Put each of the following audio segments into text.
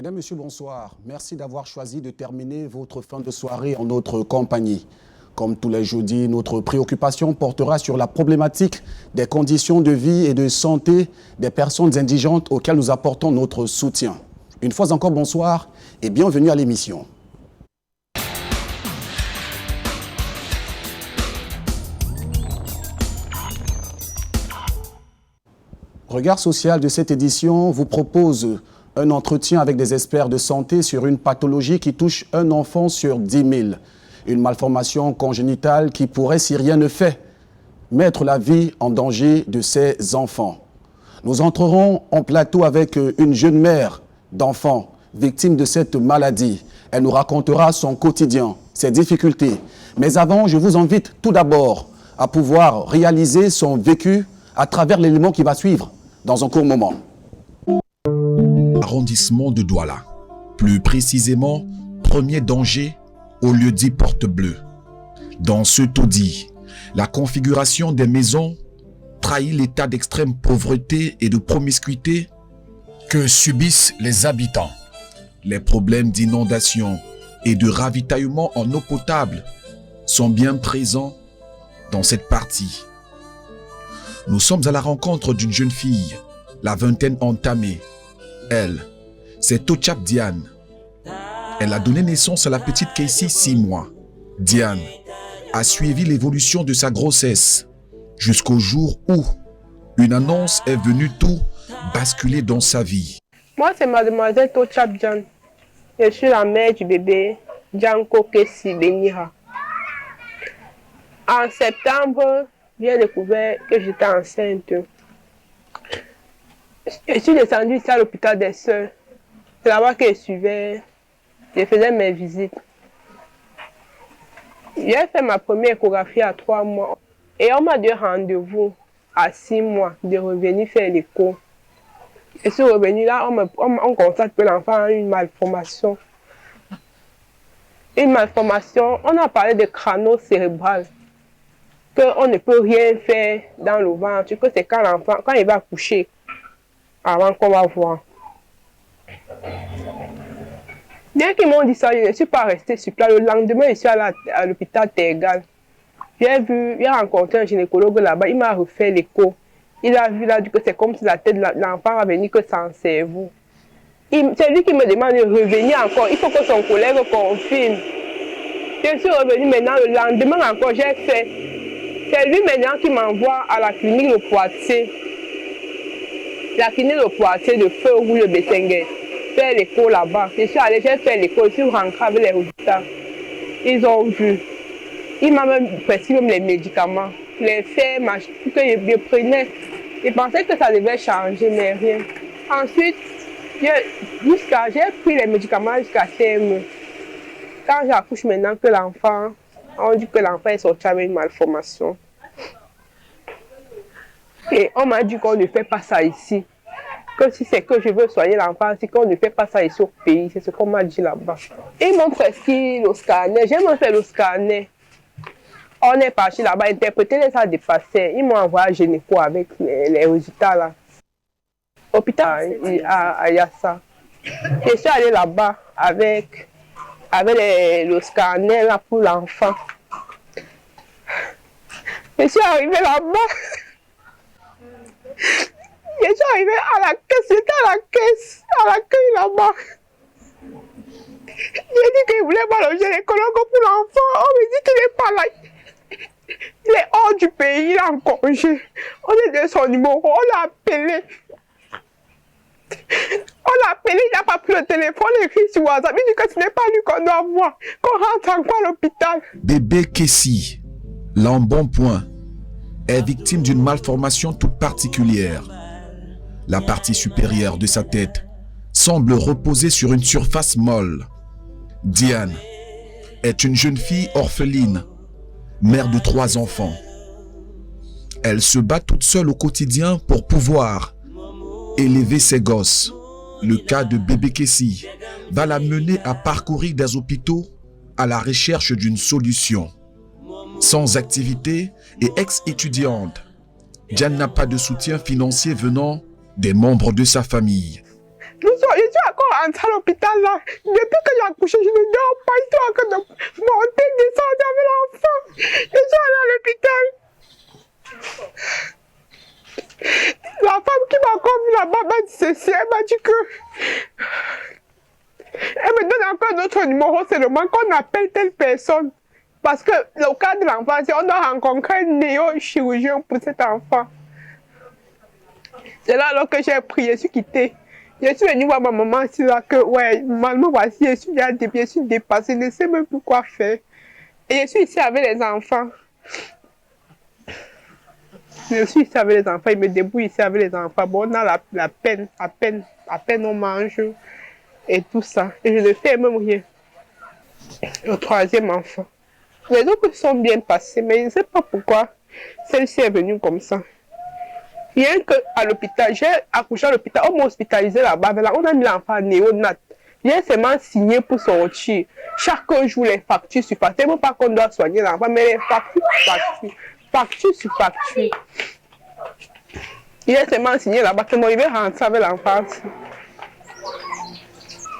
Mesdames, Messieurs, bonsoir. Merci d'avoir choisi de terminer votre fin de soirée en notre compagnie. Comme tous les jeudis, notre préoccupation portera sur la problématique des conditions de vie et de santé des personnes indigentes auxquelles nous apportons notre soutien. Une fois encore, bonsoir et bienvenue à l'émission. Regard social de cette édition vous propose un entretien avec des experts de santé sur une pathologie qui touche un enfant sur 10 000. Une malformation congénitale qui pourrait, si rien ne fait, mettre la vie en danger de ces enfants. Nous entrerons en plateau avec une jeune mère d'enfants victime de cette maladie. Elle nous racontera son quotidien, ses difficultés. Mais avant, je vous invite tout d'abord à pouvoir réaliser son vécu à travers l'élément qui va suivre dans un court moment. Arrondissement de Douala. Plus précisément, premier danger au lieu dit Porte Bleue. Dans ce taudis, la configuration des maisons trahit l'état d'extrême pauvreté et de promiscuité que subissent les habitants. Les problèmes d'inondation et de ravitaillement en eau potable sont bien présents dans cette partie. Nous sommes à la rencontre d'une jeune fille, la vingtaine entamée. Elle, c'est Tochap Diane. Elle a donné naissance à la petite Casey 6 mois. Diane a suivi l'évolution de sa grossesse jusqu'au jour où une annonce est venue tout basculer dans sa vie. Moi, c'est mademoiselle Tochap Diane. Je suis la mère du bébé Djanko Casey Benira. En septembre, j'ai découvert que j'étais enceinte. Je suis descendue ici à l'hôpital des Sœurs. C'est là-bas que je faisais mes visites. J'ai fait ma première échographie à 3 mois. Et on m'a donné rendez-vous à 6 mois de revenir faire l'écho. Je suis revenue là, on constate que l'enfant a une malformation. Une malformation, on a parlé de crânio-cérébral. Qu'on ne peut rien faire dans le ventre, que c'est quand l'enfant, quand il va accoucher, avant qu'on va voir. Bien qu'ils m'ont dit ça, je ne suis pas restée sur place. Le lendemain, je suis allée à l'hôpital Tergal. J'ai rencontré un gynécologue là-bas, il m'a refait l'écho. Il a vu là que c'est comme si la tête de l'enfant a venu que sans cerveau. C'est lui qui me demande de revenir encore. Il faut que son collègue confirme. Je suis revenue maintenant, le lendemain encore, j'ai fait. C'est lui maintenant qui m'envoie à la clinique de Poitiers. La clinique de Poitiers de Feu Rouge de Bessenguer. Faire l'écho là-bas. Je suis allée, j'ai fait l'écho, je suis rentrée avec les résultats. Ils ont vu. Ils m'ont même prescrit les médicaments. Les faits, que je prenais. Je pensais que ça devait changer, mais rien. Ensuite, j'ai pris les médicaments jusqu'à terme. Quand j'accouche maintenant que l'enfant, on dit que l'enfant est sorti avec une malformation. Et on m'a dit qu'on ne fait pas ça ici. Que si c'est que je veux soigner l'enfant, c'est qu'on ne fait pas ça ici au pays. C'est ce qu'on m'a dit là-bas. Ils m'ont prescrit le scanner. J'ai même fait le scanner. On est parti là-bas, interpréter les salles dépassées. Ils m'ont envoyé à Généco avec les résultats là. Hôpital à Yassa. Je suis allée là-bas avec le scanner là pour l'enfant. Je suis arrivée là-bas. Je suis arrivée à la caisse, j'étais à l'accueil là-bas. J'ai dit qu'il voulait voir le gynécologue pour l'enfant. On me dit qu'il n'est pas là. Il est hors du pays, il est en congé. On est de son numéro, on l'a appelé. On l'a appelé, il n'a pas pris le téléphone, il écrit sur WhatsApp. Il dit que ce n'est pas lui qu'on doit voir, qu'on rentre encore à l'hôpital. Bébé Casey, l'embonpoint, est victime d'une malformation toute particulière. La partie supérieure de sa tête semble reposer sur une surface molle. Diane est une jeune fille orpheline, mère de 3 enfants. Elle se bat toute seule au quotidien pour pouvoir élever ses gosses. Le cas de bébé Casey va la mener à parcourir des hôpitaux à la recherche d'une solution. Sans activité et ex-étudiante, Diane n'a pas de soutien financier venant des membres de sa famille. Je suis encore rentré à l'hôpital là. Depuis que j'ai accouché, je ne dors pas. Ils sont en train de monter, descendre avec l'enfant. Ils sont allés à l'hôpital. La femme qui m'a encore vu là-bas m'a dit ceci, elle m'a dit que... Elle me donne encore notre numéro seulement qu'on appelle telle personne. Parce que le cas de l'enfant, c'est on a rencontré un néo-chirurgien pour cet enfant. C'est là alors que j'ai pris, je suis quittée. Je suis venue voir ma maman, c'est là que, ouais, maman, voici, je suis dépassée, je ne sais même plus quoi faire. Et je suis ici avec les enfants. Je suis ici avec les enfants, ils me débrouillent ici avec les enfants. Bon, on a la peine, à peine on mange et tout ça. Et je ne fais même rien. Le troisième enfant. Les autres sont bien passés, mais je ne sais pas pourquoi celle-ci est venue comme ça. Rien qu'à l'hôpital, j'ai accouché à l'hôpital, on m'a hospitalisé là-bas, on a mis l'enfant néonat. J'ai seulement signé pour sortir. Chaque jour, les factures sur facture. Même pas qu'on doit soigner l'enfant, mais les factures sur facture. Facture sur facture. J'ai seulement signé là-bas que moi, il va rentrer avec l'enfant.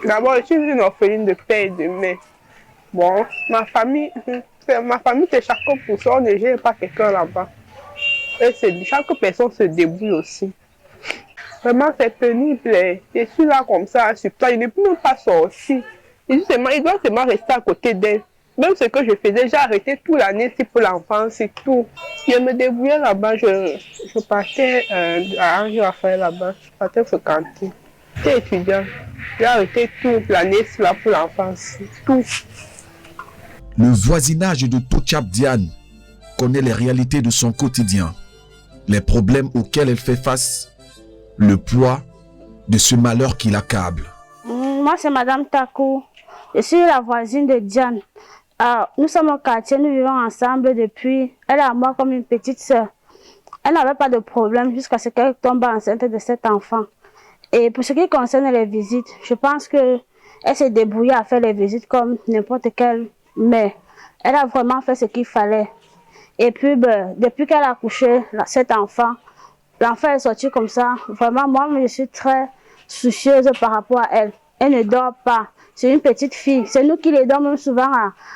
D'abord, je suis une orpheline de père et de mère. Bon, ma famille, c'est chacun pour soi, on ne gère pas quelqu'un là-bas. Et chaque personne se débrouille aussi. Vraiment, c'est pénible. Je suis là comme ça, sur place, il ne peut même pas sortir. Il doit seulement rester à côté d'elle. Même ce que je faisais, j'ai arrêté toute l'année, c'est pour l'enfant, c'est tout. Je me débrouillais là-bas, je partais à Henri Raphaël là-bas, je partais fréquenter. J'étais étudiant, j'ai arrêté toute l'année, c'est là pour l'enfant, c'est tout. Le voisinage de Touchap Diane connaît les réalités de son quotidien, les problèmes auxquels elle fait face, le poids de ce malheur qui l'accable. Moi, c'est Madame Takou. Je suis la voisine de Diane. Nous sommes au quartier, nous vivons ensemble depuis. Elle est à moi comme une petite sœur. Elle n'avait pas de problème jusqu'à ce qu'elle tombe enceinte de cet enfant. Et pour ce qui concerne les visites, je pense qu'elle s'est débrouillée à faire les visites comme n'importe quelle mère. Elle a vraiment fait ce qu'il fallait. Et puis, depuis qu'elle a accouché cet enfant, l'enfant est sorti comme ça. Vraiment, moi, je suis très soucieuse par rapport à elle. Elle ne dort pas. C'est une petite fille. C'est nous qui l'aidons même souvent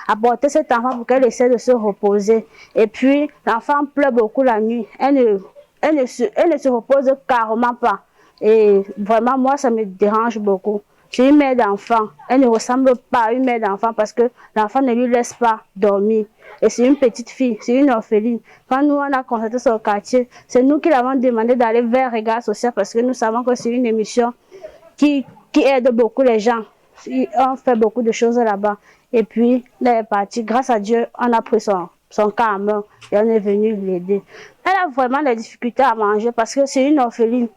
à porter cet enfant pour qu'elle essaie de se reposer. Et puis, l'enfant pleure beaucoup la nuit. Elle ne se repose carrément pas. Et vraiment, moi, ça me dérange beaucoup. C'est une mère d'enfant. Elle ne ressemble pas à une mère d'enfant parce que l'enfant ne lui laisse pas dormir. Et c'est une petite fille, c'est une orpheline. Quand nous, on a constaté ce quartier, c'est nous qui l'avons demandé d'aller vers Regard Social parce que nous savons que c'est une émission qui aide beaucoup les gens. On fait beaucoup de choses là-bas. Et puis, elle est partie. Grâce à Dieu, on a pris son cas en main et on est venu l'aider. Elle a vraiment des difficultés à manger parce que c'est une orpheline.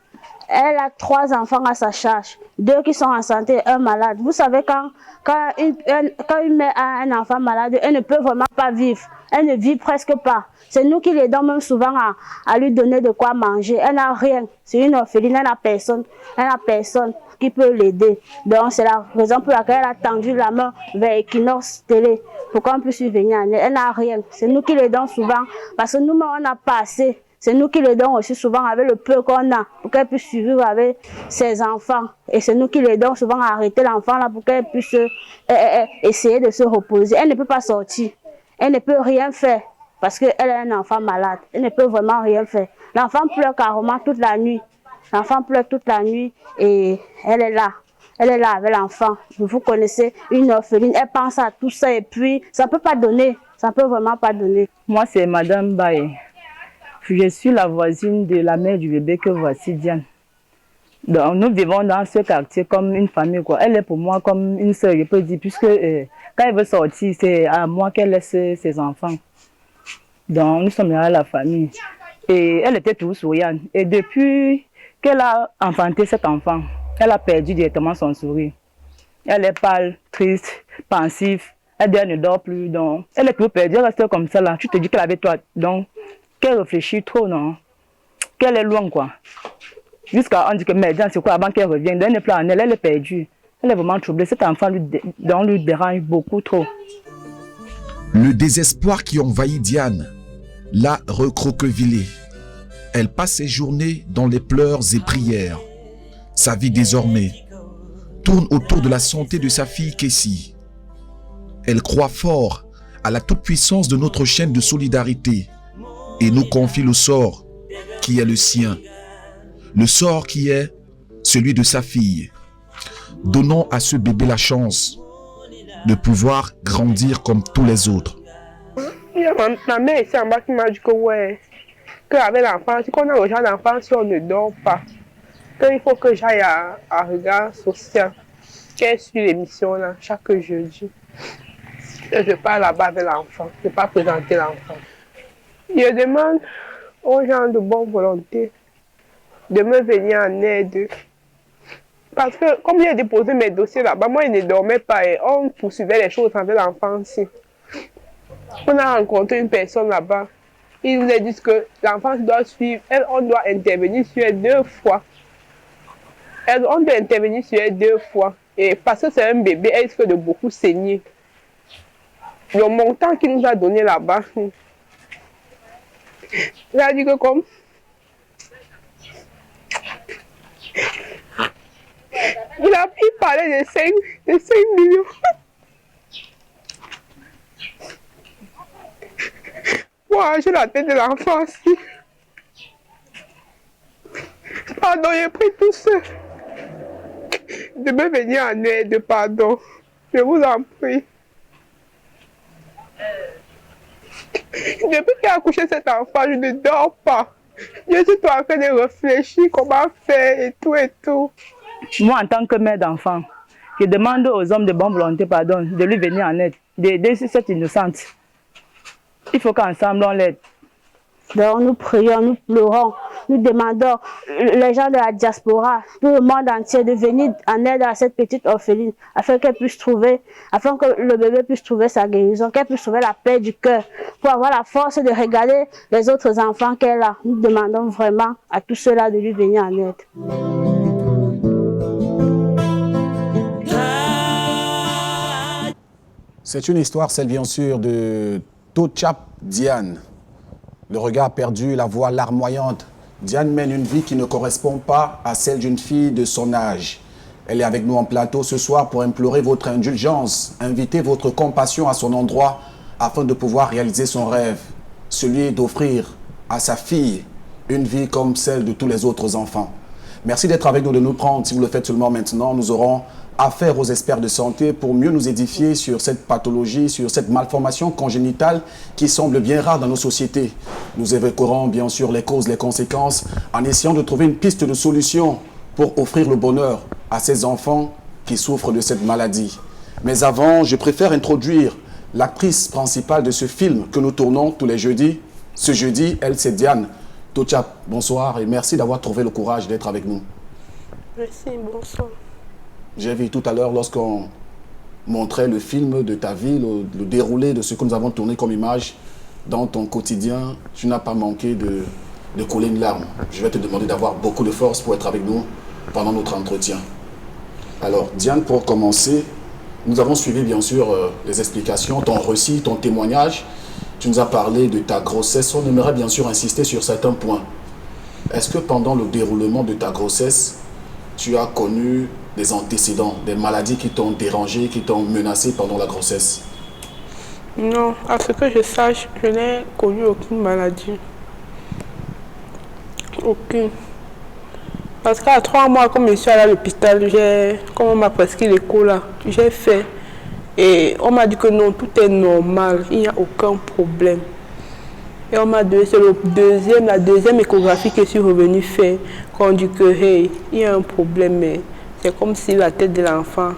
Elle a 3 enfants à sa charge, 2 qui sont en santé et 1 malade. Vous savez, quand une mère a un enfant malade, elle ne peut vraiment pas vivre. Elle ne vit presque pas. C'est nous qui l'aidons même souvent à lui donner de quoi manger. Elle n'a rien. C'est une orpheline, elle n'a personne. Elle n'a personne qui peut l'aider. Donc c'est la raison pour laquelle elle a tendu la main vers Equinox Télé pour qu'on puisse lui venir en aide. Elle n'a rien. C'est nous qui l'aidons souvent parce que nous-mêmes, on n'a pas assez. C'est nous qui l'aidons aussi souvent avec le peu qu'on a pour qu'elle puisse survivre avec ses enfants. Et c'est nous qui l'aidons souvent à arrêter l'enfant là pour qu'elle puisse essayer de se reposer. Elle ne peut pas sortir. Elle ne peut rien faire parce qu'elle est un enfant malade. Elle ne peut vraiment rien faire. L'enfant pleure carrément toute la nuit. L'enfant pleure toute la nuit et elle est là. Elle est là avec l'enfant. Vous connaissez une orpheline. Elle pense à tout ça et puis ça ne peut pas donner. Ça ne peut vraiment pas donner. Moi, c'est Madame Baye. Je suis la voisine de la mère du bébé que voici Diane. Donc, nous vivons dans ce quartier comme une famille, quoi. Elle est pour moi comme une sœur, je peux dire, puisque quand elle veut sortir, c'est à moi qu'elle laisse ses enfants. Donc, nous sommes là la famille. Et elle était toujours souriante. Et depuis qu'elle a enfanté cet enfant, elle a perdu directement son sourire. Elle est pâle, triste, pensive. Elle ne dort plus. Donc, elle est toujours perdue. Elle reste comme ça là. Tu te dis qu'elle avait toi. Donc, qu'elle réfléchit trop, non? Qu'elle est loin, quoi. Jusqu'à on dit que mais c'est quoi avant qu'elle revienne. Elle n'est plus en elle, elle est perdue. Elle est vraiment troublée. Cet enfant lui dérange beaucoup trop. Le désespoir qui envahit Diane l'a recroquevillée. Elle passe ses journées dans les pleurs et prières. Sa vie désormais tourne autour de la santé de sa fille Kessie. Elle croit fort à la toute-puissance de notre chaîne de solidarité et nous confie le sort qui est le sien, le sort qui est celui de sa fille. Donnons à ce bébé la chance de pouvoir grandir comme tous les autres. Il y a ma mère ici en bas qui m'a dit que ouais, qu'avec l'enfant, si on a rejoint l'enfant, si on ne dort pas, qu'il faut que j'aille à Regard Social, qu'elle suit l'émission là, chaque jeudi. Et je pars là-bas avec l'enfant, je ne vais pas présenter l'enfant. Je demande aux gens de bonne volonté de me venir en aide. Parce que comme j'ai déposé mes dossiers là-bas, moi je ne dormais pas et on poursuivait les choses avec l'enfant aussi. On a rencontré une personne là-bas. Il nous a dit que l'enfant doit suivre, on doit intervenir sur elle 2 fois. On doit intervenir sur elle 2 fois. Et parce que c'est un bébé, elle risque de beaucoup saigner. Le montant qu'il nous a donné là-bas, il a dit que comme il parlait de 5 millions. Moi, j'ai la tête de l'enfant aussi. Pardon, j'ai pris tout ça. De me venir en aide, pardon. Je vous en prie. Depuis qu'il a accouché cet enfant, je ne dors pas. Je suis en train de réfléchir comment faire et tout et tout. Moi, en tant que mère d'enfant, je demande aux hommes de bonne volonté, pardon, de lui venir en aide, d'aider cette innocente. Il faut qu'ensemble on l'aide. Donc nous prions, nous pleurons, nous demandons les gens de la diaspora, tout le monde entier de venir en aide à cette petite orpheline afin qu'elle puisse trouver, afin que le bébé puisse trouver sa guérison, qu'elle puisse trouver la paix du cœur, pour avoir la force de regarder les autres enfants qu'elle a. Nous demandons vraiment à tous ceux-là de lui venir en aide. C'est une histoire, celle bien sûr de Tochap Diane. Le regard perdu, la voix larmoyante. Diane mène une vie qui ne correspond pas à celle d'une fille de son âge. Elle est avec nous en plateau ce soir pour implorer votre indulgence, inviter votre compassion à son endroit afin de pouvoir réaliser son rêve, celui d'offrir à sa fille une vie comme celle de tous les autres enfants. Merci d'être avec nous, de nous prendre. Si vous le faites seulement maintenant, nous aurons affaire aux experts de santé pour mieux nous édifier sur cette pathologie, sur cette malformation congénitale qui semble bien rare dans nos sociétés. Nous évoquerons bien sûr les causes, les conséquences, en essayant de trouver une piste de solution pour offrir le bonheur à ces enfants qui souffrent de cette maladie. Mais avant, je préfère introduire l'actrice principale de ce film que nous tournons tous les jeudis. Ce jeudi, elle, c'est Diane Tochap. Bonsoir et merci d'avoir trouvé le courage d'être avec nous. Merci, bonsoir. J'ai vu tout à l'heure, lorsqu'on montrait le film de ta vie, le déroulé de ce que nous avons tourné comme image dans ton quotidien, tu n'as pas manqué de couler une larme. Je vais te demander d'avoir beaucoup de force pour être avec nous pendant notre entretien. Alors, Diane, pour commencer, nous avons suivi bien sûr les explications, ton récit, ton témoignage. Tu nous as parlé de ta grossesse. On aimerait bien sûr insister sur certains points. Est-ce que pendant le déroulement de ta grossesse, tu as connu des antécédents, des maladies qui t'ont dérangé, qui t'ont menacé pendant la grossesse? Non, à ce que je sache, je n'ai connu aucune maladie. Aucune. Parce qu'à 3 mois, comme je suis allée à l'hôpital, comme on m'a prescrit l'écho là, j'ai fait. Et on m'a dit que non, tout est normal, il n'y a aucun problème. Et on m'a donné, c'est la deuxième échographie que je suis revenue faire, qu'on dit que hey, il y a un problème, mais c'est comme si la tête de l'enfant,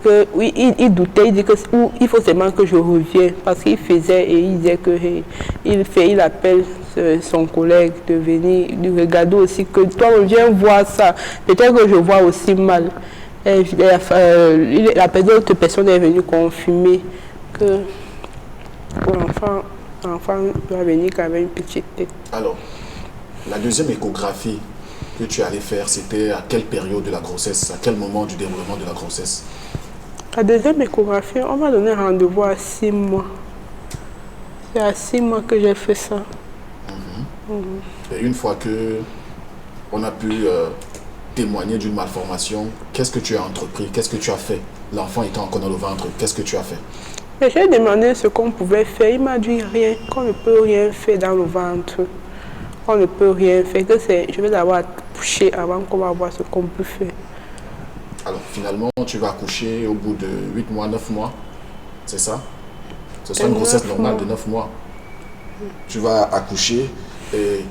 que oui, il doutait, il dit que il faut seulement que je revienne, parce qu'il faisait et il disait que hey, il appelle son collègue de venir, de regarder aussi que toi viens voir ça, peut-être que je vois aussi mal. Et l'autre personne est venue confirmer que l'enfant doit venir avec une petite tête. Alors, la deuxième échographie que tu allais faire, c'était à quelle période de la grossesse? À quel moment du déroulement de la grossesse? La deuxième échographie, on m'a donné rendez-vous à 6 mois. C'est à 6 mois que j'ai fait ça. Et une fois que on a pu témoigné d'une malformation, qu'est-ce que tu as entrepris? Qu'est-ce que tu as fait? L'enfant étant encore dans le ventre, qu'est-ce que tu as fait? J'ai demandé ce qu'on pouvait faire. Il m'a dit rien, qu'on ne peut rien faire dans le ventre. On ne peut rien faire, que je vais d'abord accoucher avant qu'on va voir ce qu'on peut faire. Alors finalement, tu vas accoucher au bout de 8 mois, 9 mois, c'est ça? Ce sera une grossesse normale de 9 mois. Tu vas accoucher et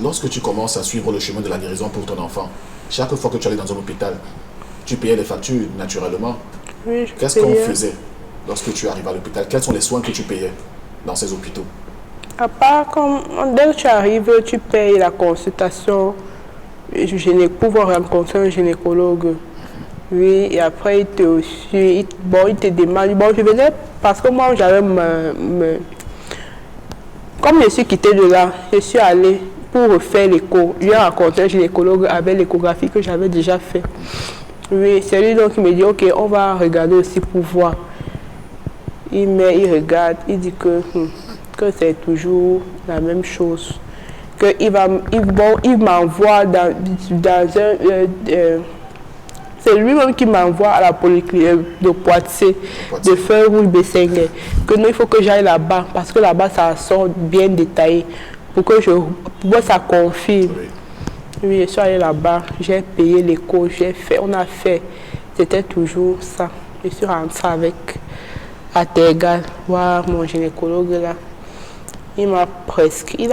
lorsque tu commences à suivre le chemin de la guérison pour ton enfant, chaque fois que tu allais dans un hôpital, tu payais les factures naturellement. Oui, qu'est-ce qu'on faisait lorsque tu arrives à l'hôpital? Quels sont les soins que tu payais dans ces hôpitaux? À part, dès que tu arrives, tu payes la consultation pour rencontrer un gynécologue. Oui, et après, il te demande. Bon, je venais parce que moi, j'avais comme je suis quittée de là, je suis allée pour refaire l'écho. J'ai rencontré un gynécologue avec l'échographie que j'avais déjà fait. Oui, c'est lui donc qui me dit, ok, on va regarder aussi pour voir. Il regarde, il dit que c'est toujours la même chose. Il m'envoie dans un... c'est lui-même qui m'envoie à la polyclinique de Poitiers, de Feu-Rouge Bessengue. Que non, il faut que j'aille là-bas, parce que là-bas, ça sort bien détaillé. Pour que ça confirme. Oui, je suis allée là-bas, j'ai payé l'écho, on a fait. C'était toujours ça. Je suis rentrée avec à Tergal, voir mon gynécologue là. Il m'a prescrit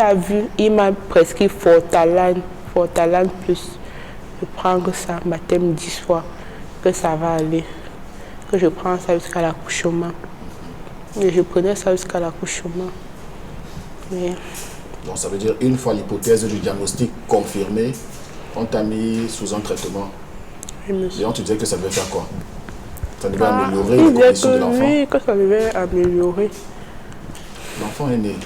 Fortalane plus. Je prends ça, baptême 10 fois, que ça va aller. Que je prends ça jusqu'à l'accouchement. Et je prenais ça jusqu'à l'accouchement. Mais... Donc ça veut dire, une fois l'hypothèse du diagnostic confirmée, on t'a mis sous un traitement. Et on te disait que ça devait faire quoi? Ça devait améliorer les conditions de l'enfant? Oui, que ça devait améliorer. L'enfant est né.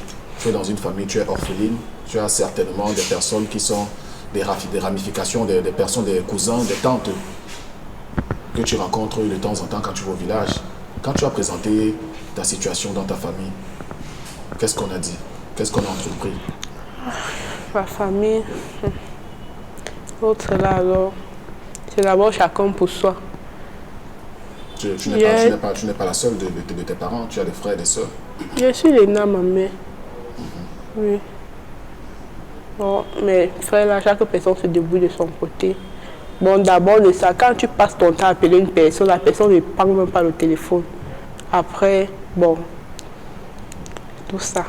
Tu es dans une famille, tu es orpheline. Tu as certainement des personnes qui sont des ramifications, des personnes, des cousins, des tantes que tu rencontres de temps en temps quand tu vas au village. Quand tu as présenté ta situation dans ta famille, qu'est-ce qu'on a dit? Qu'est-ce qu'on a entrepris? Ma famille, l'autre là alors, c'est d'abord chacun pour soi. Tu n'es pas la seule de tes parents, tu as des frères et des sœurs. Je suis l'aînée, ma mère. Oui. Bon, mes frères là, chaque personne se débrouille de son côté. Bon, d'abord, quand tu passes ton temps à appeler une personne, la personne ne prend même pas le téléphone. Après, bon, tout ça.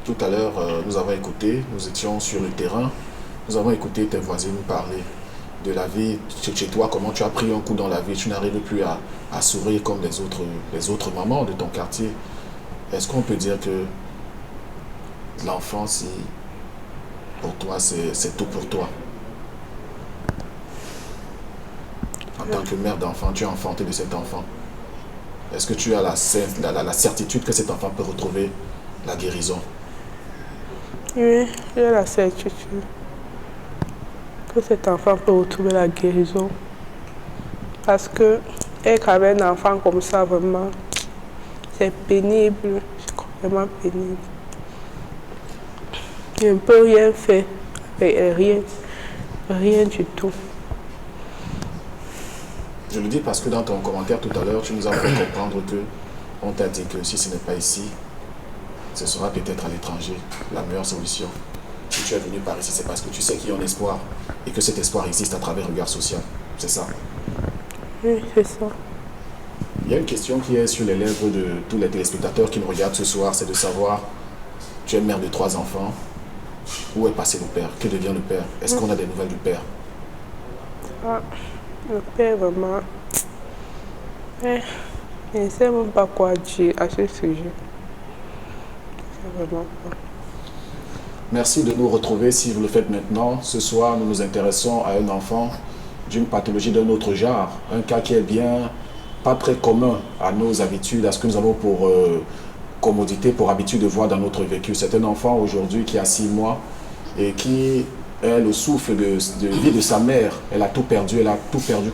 Tout à l'heure, nous avons écouté, nous étions sur le terrain, nous avons écouté tes voisines nous parler de la vie chez toi, comment tu as pris un coup dans la vie, tu n'arrives plus à sourire comme les autres mamans de ton quartier. Est-ce qu'on peut dire que l'enfance, pour toi, c'est tout pour toi? En tant que mère d'enfant, tu as enfanté de cet enfant. Est-ce que tu as la certitude que cet enfant peut retrouver la guérison? Oui, j'ai la certitude que cet enfant peut retrouver la guérison. Parce que être avec un enfant comme ça, vraiment, c'est pénible. C'est vraiment pénible. Je ne peux rien faire. Rien du tout. Je le dis parce que dans ton commentaire tout à l'heure, tu nous as fait comprendre que on t'a dit que si ce n'est pas ici, ce sera peut-être à l'étranger la meilleure solution. Si tu es venu par ici, c'est parce que tu sais qu'il y a un espoir et que cet espoir existe à travers Regard Social. C'est ça? Oui, c'est ça. Il y a une question qui est sur les lèvres de tous les téléspectateurs qui nous regardent ce soir, c'est de savoir, tu es mère de 3 enfants, où est passé le père? Que devient le père? Est-ce qu'on a des nouvelles du père? Le père, vraiment, je ne sais même pas quoi dire à ce sujet. Vraiment pas. Merci de nous retrouver si vous le faites maintenant. Ce soir, nous nous intéressons à un enfant d'une pathologie d'un autre genre. Un cas qui est bien pas très commun à nos habitudes, à ce que nous avons pour commodité, pour habitude de voir dans notre vécu. C'est un enfant aujourd'hui qui a 6 mois et qui est le souffle de vie de sa mère. Elle a tout perdu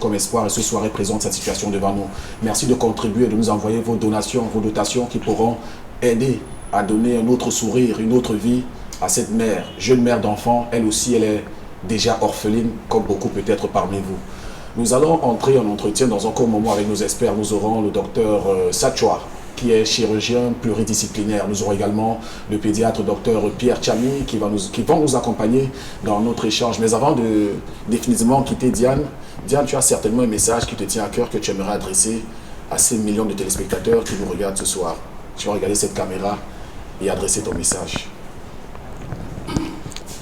comme espoir et ce soir elle présente cette situation devant nous. Merci de contribuer, de nous envoyer vos donations, vos dotations qui pourront aider à donner un autre sourire, une autre vie à cette mère, jeune mère d'enfant. Elle aussi, elle est déjà orpheline, comme beaucoup peut-être parmi vous. Nous allons entrer en entretien dans un court moment avec nos experts. Nous aurons le docteur Satchoua, qui est chirurgien pluridisciplinaire. Nous aurons également le pédiatre docteur Pierre Chami qui vont nous accompagner dans notre échange. Mais avant de définitivement quitter Diane, Diane, tu as certainement un message qui te tient à cœur que tu aimerais adresser à ces millions de téléspectateurs qui nous regardent ce soir. Tu vas regarder cette caméra et adresser ton message.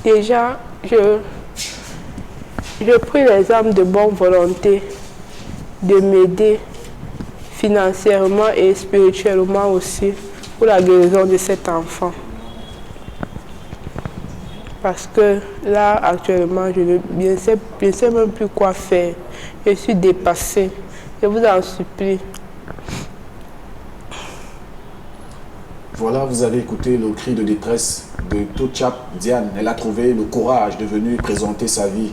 Déjà, je prie les âmes de bonne volonté de m'aider financièrement et spirituellement aussi pour la guérison de cet enfant. Parce que là, actuellement, je ne sais même plus quoi faire. Je suis dépassée. Je vous en supplie. Voilà, vous avez écouté le cri de détresse de Touchap Diane. Elle a trouvé le courage de venir présenter sa vie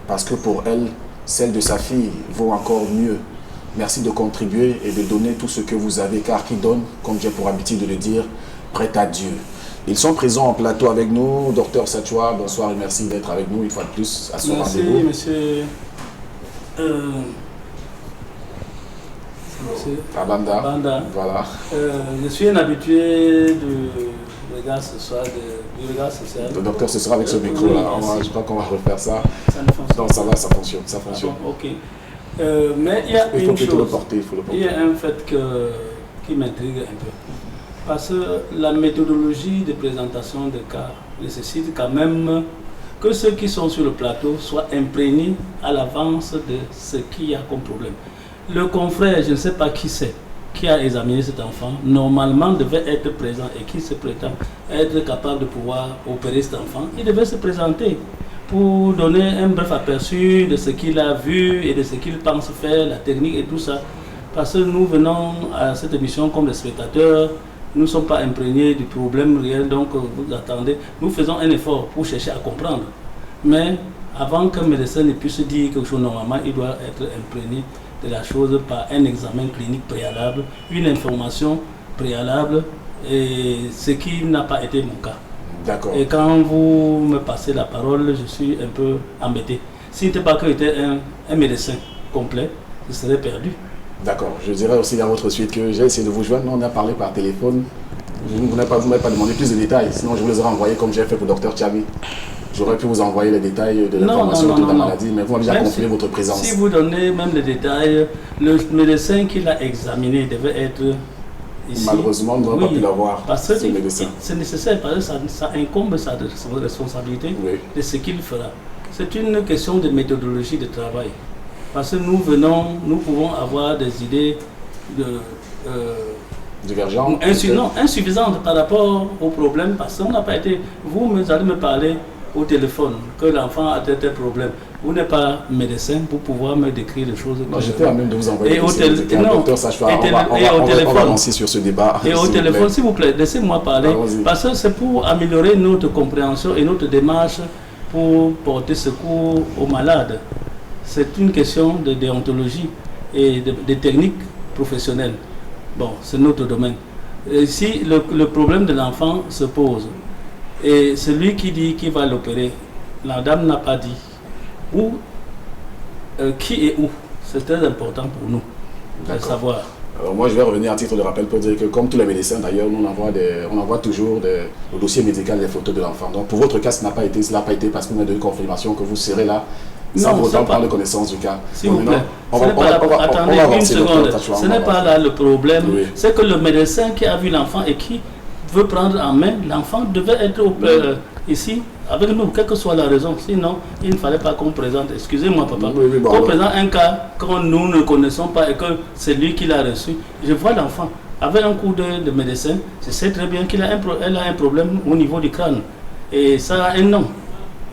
parce que pour elle, celle de sa fille vaut encore mieux. Merci de contribuer et de donner tout ce que vous avez, car qui donne, comme j'ai pour habitude de le dire, prête à Dieu. Ils sont présents en plateau avec nous. Docteur Satchoua, bonsoir et merci d'être avec nous une fois de plus à ce rendez-vous. Merci, monsieur. Abanda. Voilà. Je suis un habitué du regard ce soir, du regard social. Le docteur, ce sera avec ce micro-là. Je crois qu'on va refaire ça. Ça ne fonctionne pas. Non, ça va, ça fonctionne. Ça fonctionne. Ah bon, ok. Mais il y a une chose. Il y a un fait qui m'intrigue un peu. Parce que la méthodologie de présentation de cas nécessite quand même que ceux qui sont sur le plateau soient imprégnés à l'avance de ce qu'il y a comme problème. Le confrère, je ne sais pas qui c'est, qui a examiné cet enfant, normalement devait être présent et qui se prétend être capable de pouvoir opérer cet enfant. Il devait se présenter pour donner un bref aperçu de ce qu'il a vu et de ce qu'il pense faire, la technique et tout ça. Parce que nous venons à cette émission comme des spectateurs, nous ne sommes pas imprégnés du problème réel, donc vous attendez. Nous faisons un effort pour chercher à comprendre. Mais avant qu'un médecin ne puisse dire quelque chose normalement, il doit être imprégné de la chose par un examen clinique préalable, une information préalable, et ce qui n'a pas été mon cas. D'accord. Et quand vous me passez la parole, je suis un peu embêté. Si n'était pas que j'étais un médecin complet, je serais perdu. D'accord. Je dirais aussi à votre suite que j'ai essayé de vous joindre, on a parlé par téléphone. Vous n'avez pas demandé plus de détails, sinon je vous les aurais envoyés comme j'ai fait pour le docteur Chami. J'aurais pu vous envoyer les détails de l'information de la maladie, mais vous m'avez déjà confirmé votre présence. Si vous donnez même les détails, le médecin qui l'a examiné devait être ici. Malheureusement, nous n'avons pas pu l'avoir. Parce que c'est nécessaire, parce que ça incombe sa responsabilité de ce qu'il fera. C'est une question de méthodologie de travail. Parce que nous pouvons avoir des idées divergentes, insuffisantes par rapport au problème, parce qu'on n'a pas été. Vous allez me parler au téléphone que l'enfant a tel problème. Vous n'êtes pas médecin pour pouvoir me décrire les choses. Non, j'étais à même de vous envoyer au téléphone, on va avancer sur ce débat. Et au téléphone, s'il vous plaît, laissez-moi parler, parce que c'est pour améliorer notre compréhension et notre démarche pour porter secours aux malades. C'est une question de déontologie et de technique professionnelle. Bon, c'est notre domaine. Si le problème de l'enfant se pose, et celui qui dit qu'il va l'opérer, la dame n'a pas dit où, qui et où. C'est très important pour nous de savoir. Alors moi, je vais revenir à titre de rappel pour dire que, comme tous les médecins d'ailleurs, nous on envoie toujours au dossier médical les photos de l'enfant. Donc pour votre cas, cela n'a pas été parce qu'on a de confirmation que vous serez là sans autant prendre connaissance du cas. S'il vous plaît, attendez une seconde. Ce n'est pas là le problème. Oui. C'est que le médecin qui a vu l'enfant et qui veut prendre en main l'enfant devait être ici avec nous, quelle que soit la raison. Sinon, il ne fallait pas qu'on présente, excusez-moi papa, qu'on présente un cas que nous ne connaissons pas et que c'est lui qui l'a reçu. Je vois l'enfant avec un coup de médecin, je sais très bien qu'elle a un problème au niveau du crâne. Et ça a un nom.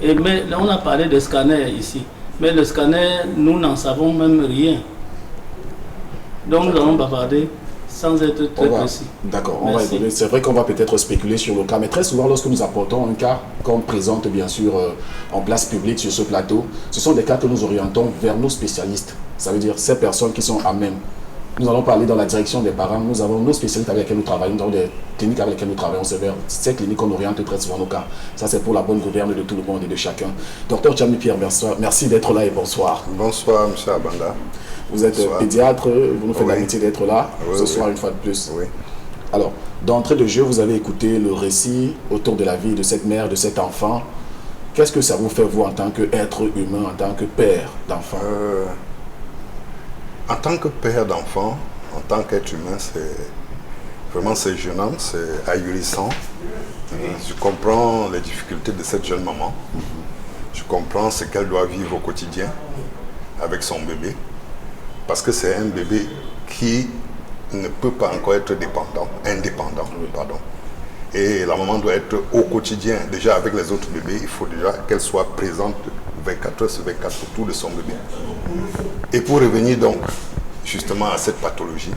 Mais là, on a parlé de scanner ici. Mais le scanner, nous n'en savons même rien. Donc nous allons bavarder sans être très précis. D'accord, on va évoluer. C'est vrai qu'on va peut-être spéculer sur le cas, mais très souvent lorsque nous apportons un cas qu'on présente bien sûr en place publique sur ce plateau, ce sont des cas que nous orientons vers nos spécialistes. Ça veut dire ces personnes qui sont à même nous allons parler dans la direction des parents. Nous avons nos spécialistes avec lesquels nous travaillons, nous avons des cliniques avec lesquelles nous travaillons. C'est vers ces cliniques qu'on oriente très souvent nos cas. Ça, c'est pour la bonne gouverne de tout le monde et de chacun. Docteur Tchami Pierre, merci d'être là et bonsoir. Bonsoir, M. Abanda. Vous êtes pédiatre, vous nous faites l'amitié d'être là ce soir une fois de plus. Oui. Alors, d'entrée de jeu, vous avez écouté le récit autour de la vie de cette mère, de cet enfant. Qu'est-ce que ça vous fait, vous, en tant qu'être humain, en tant que père d'enfant? En tant que père d'enfant, en tant qu'être humain, c'est gênant, c'est ahurissant. Je comprends les difficultés de cette jeune maman. Je comprends ce qu'elle doit vivre au quotidien avec son bébé. Parce que c'est un bébé qui ne peut pas encore être indépendant. Et la maman doit être au quotidien, déjà avec les autres bébés, il faut déjà qu'elle soit présente 24 heures sur 24 autour de son bébé. Et pour revenir donc justement à cette pathologie,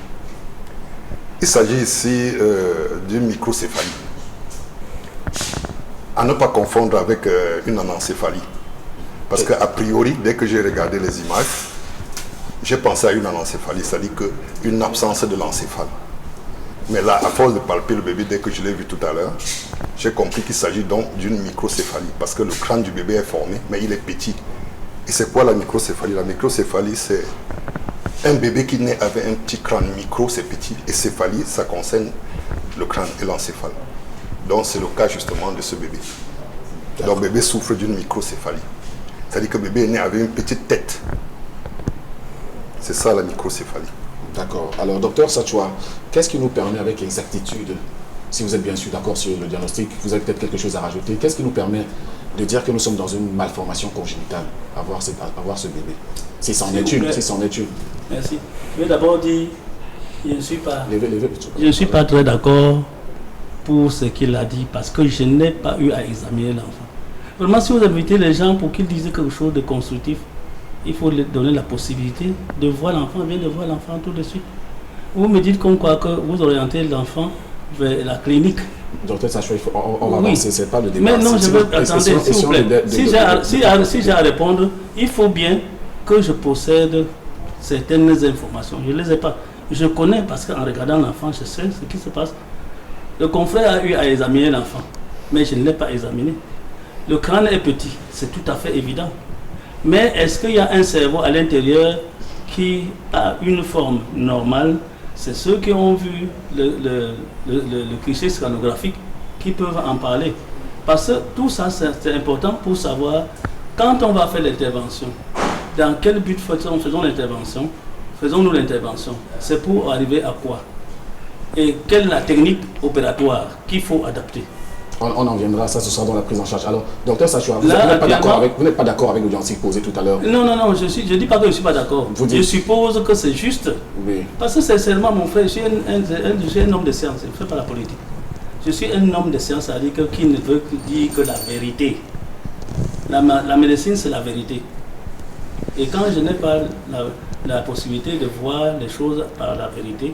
il s'agit ici d'une microcéphalie. À ne pas confondre avec une anencéphalie. Parce qu'a priori, dès que j'ai regardé les images, j'ai pensé à une anencéphalie, c'est-à-dire qu'une absence de l'encéphale. Mais là, à force de palper le bébé, dès que je l'ai vu tout à l'heure, j'ai compris qu'il s'agit donc d'une microcéphalie. Parce que le crâne du bébé est formé, mais il est petit. Et c'est quoi la microcéphalie? La microcéphalie, c'est un bébé qui naît avec un petit crâne micro, c'est petit. Et céphalie, ça concerne le crâne et l'encéphale. Donc c'est le cas justement de ce bébé. Donc le bébé souffre d'une microcéphalie. C'est-à-dire que le bébé est né avec une petite tête. C'est ça la microcéphalie. D'accord. Alors, docteur Sachoua, qu'est-ce qui nous permet avec exactitude, si vous êtes bien sûr d'accord sur le diagnostic, vous avez peut-être quelque chose à rajouter, qu'est-ce qui nous permet de dire que nous sommes dans une malformation congénitale, avoir ce bébé? Si c'en est une, Merci. Je vais d'abord dire, je ne suis pas très d'accord pour ce qu'il a dit, parce que je n'ai pas eu à examiner l'enfant. Vraiment, si vous invitez les gens pour qu'ils disent quelque chose de constructif, il faut leur donner la possibilité de voir l'enfant, bien de voir l'enfant tout de suite. Vous me dites comme quoi que vous orientez l'enfant vers la clinique. Docteur Sachoua, on va avancer, c'est pas le débat. Mais non, je veux, attendez, s'il vous plaît. Si j'ai à répondre, il faut bien que je possède certaines informations. Je ne les ai pas. Je connais parce qu'en regardant l'enfant, je sais ce qui se passe. Le confrère a eu à examiner l'enfant, mais je ne l'ai pas examiné. Le crâne est petit, c'est tout à fait évident. Mais est-ce qu'il y a un cerveau à l'intérieur qui a une forme normale? C'est ceux qui ont vu le cliché scanographique qui peuvent en parler. Parce que tout ça, c'est important pour savoir quand on va faire l'intervention, dans quel but faisons l'intervention, faisons-nous l'intervention. C'est pour arriver à quoi? Et quelle est la technique opératoire qu'il faut adapter? On en viendra, ça ce sera dans la prise en charge. Alors, docteur Sachoua, vous n'êtes pas d'accord avec le diagnostic posé tout à l'heure? Non, je ne dis pas que je ne suis pas d'accord. Je suppose que c'est juste. Oui. Parce que sincèrement, mon frère, je suis un homme de science, je ne fais pas la politique. Je suis un homme de science, c'est-à-dire qui ne veut que dire que la vérité. La médecine, c'est la vérité. Et quand je n'ai pas la possibilité de voir les choses par la vérité,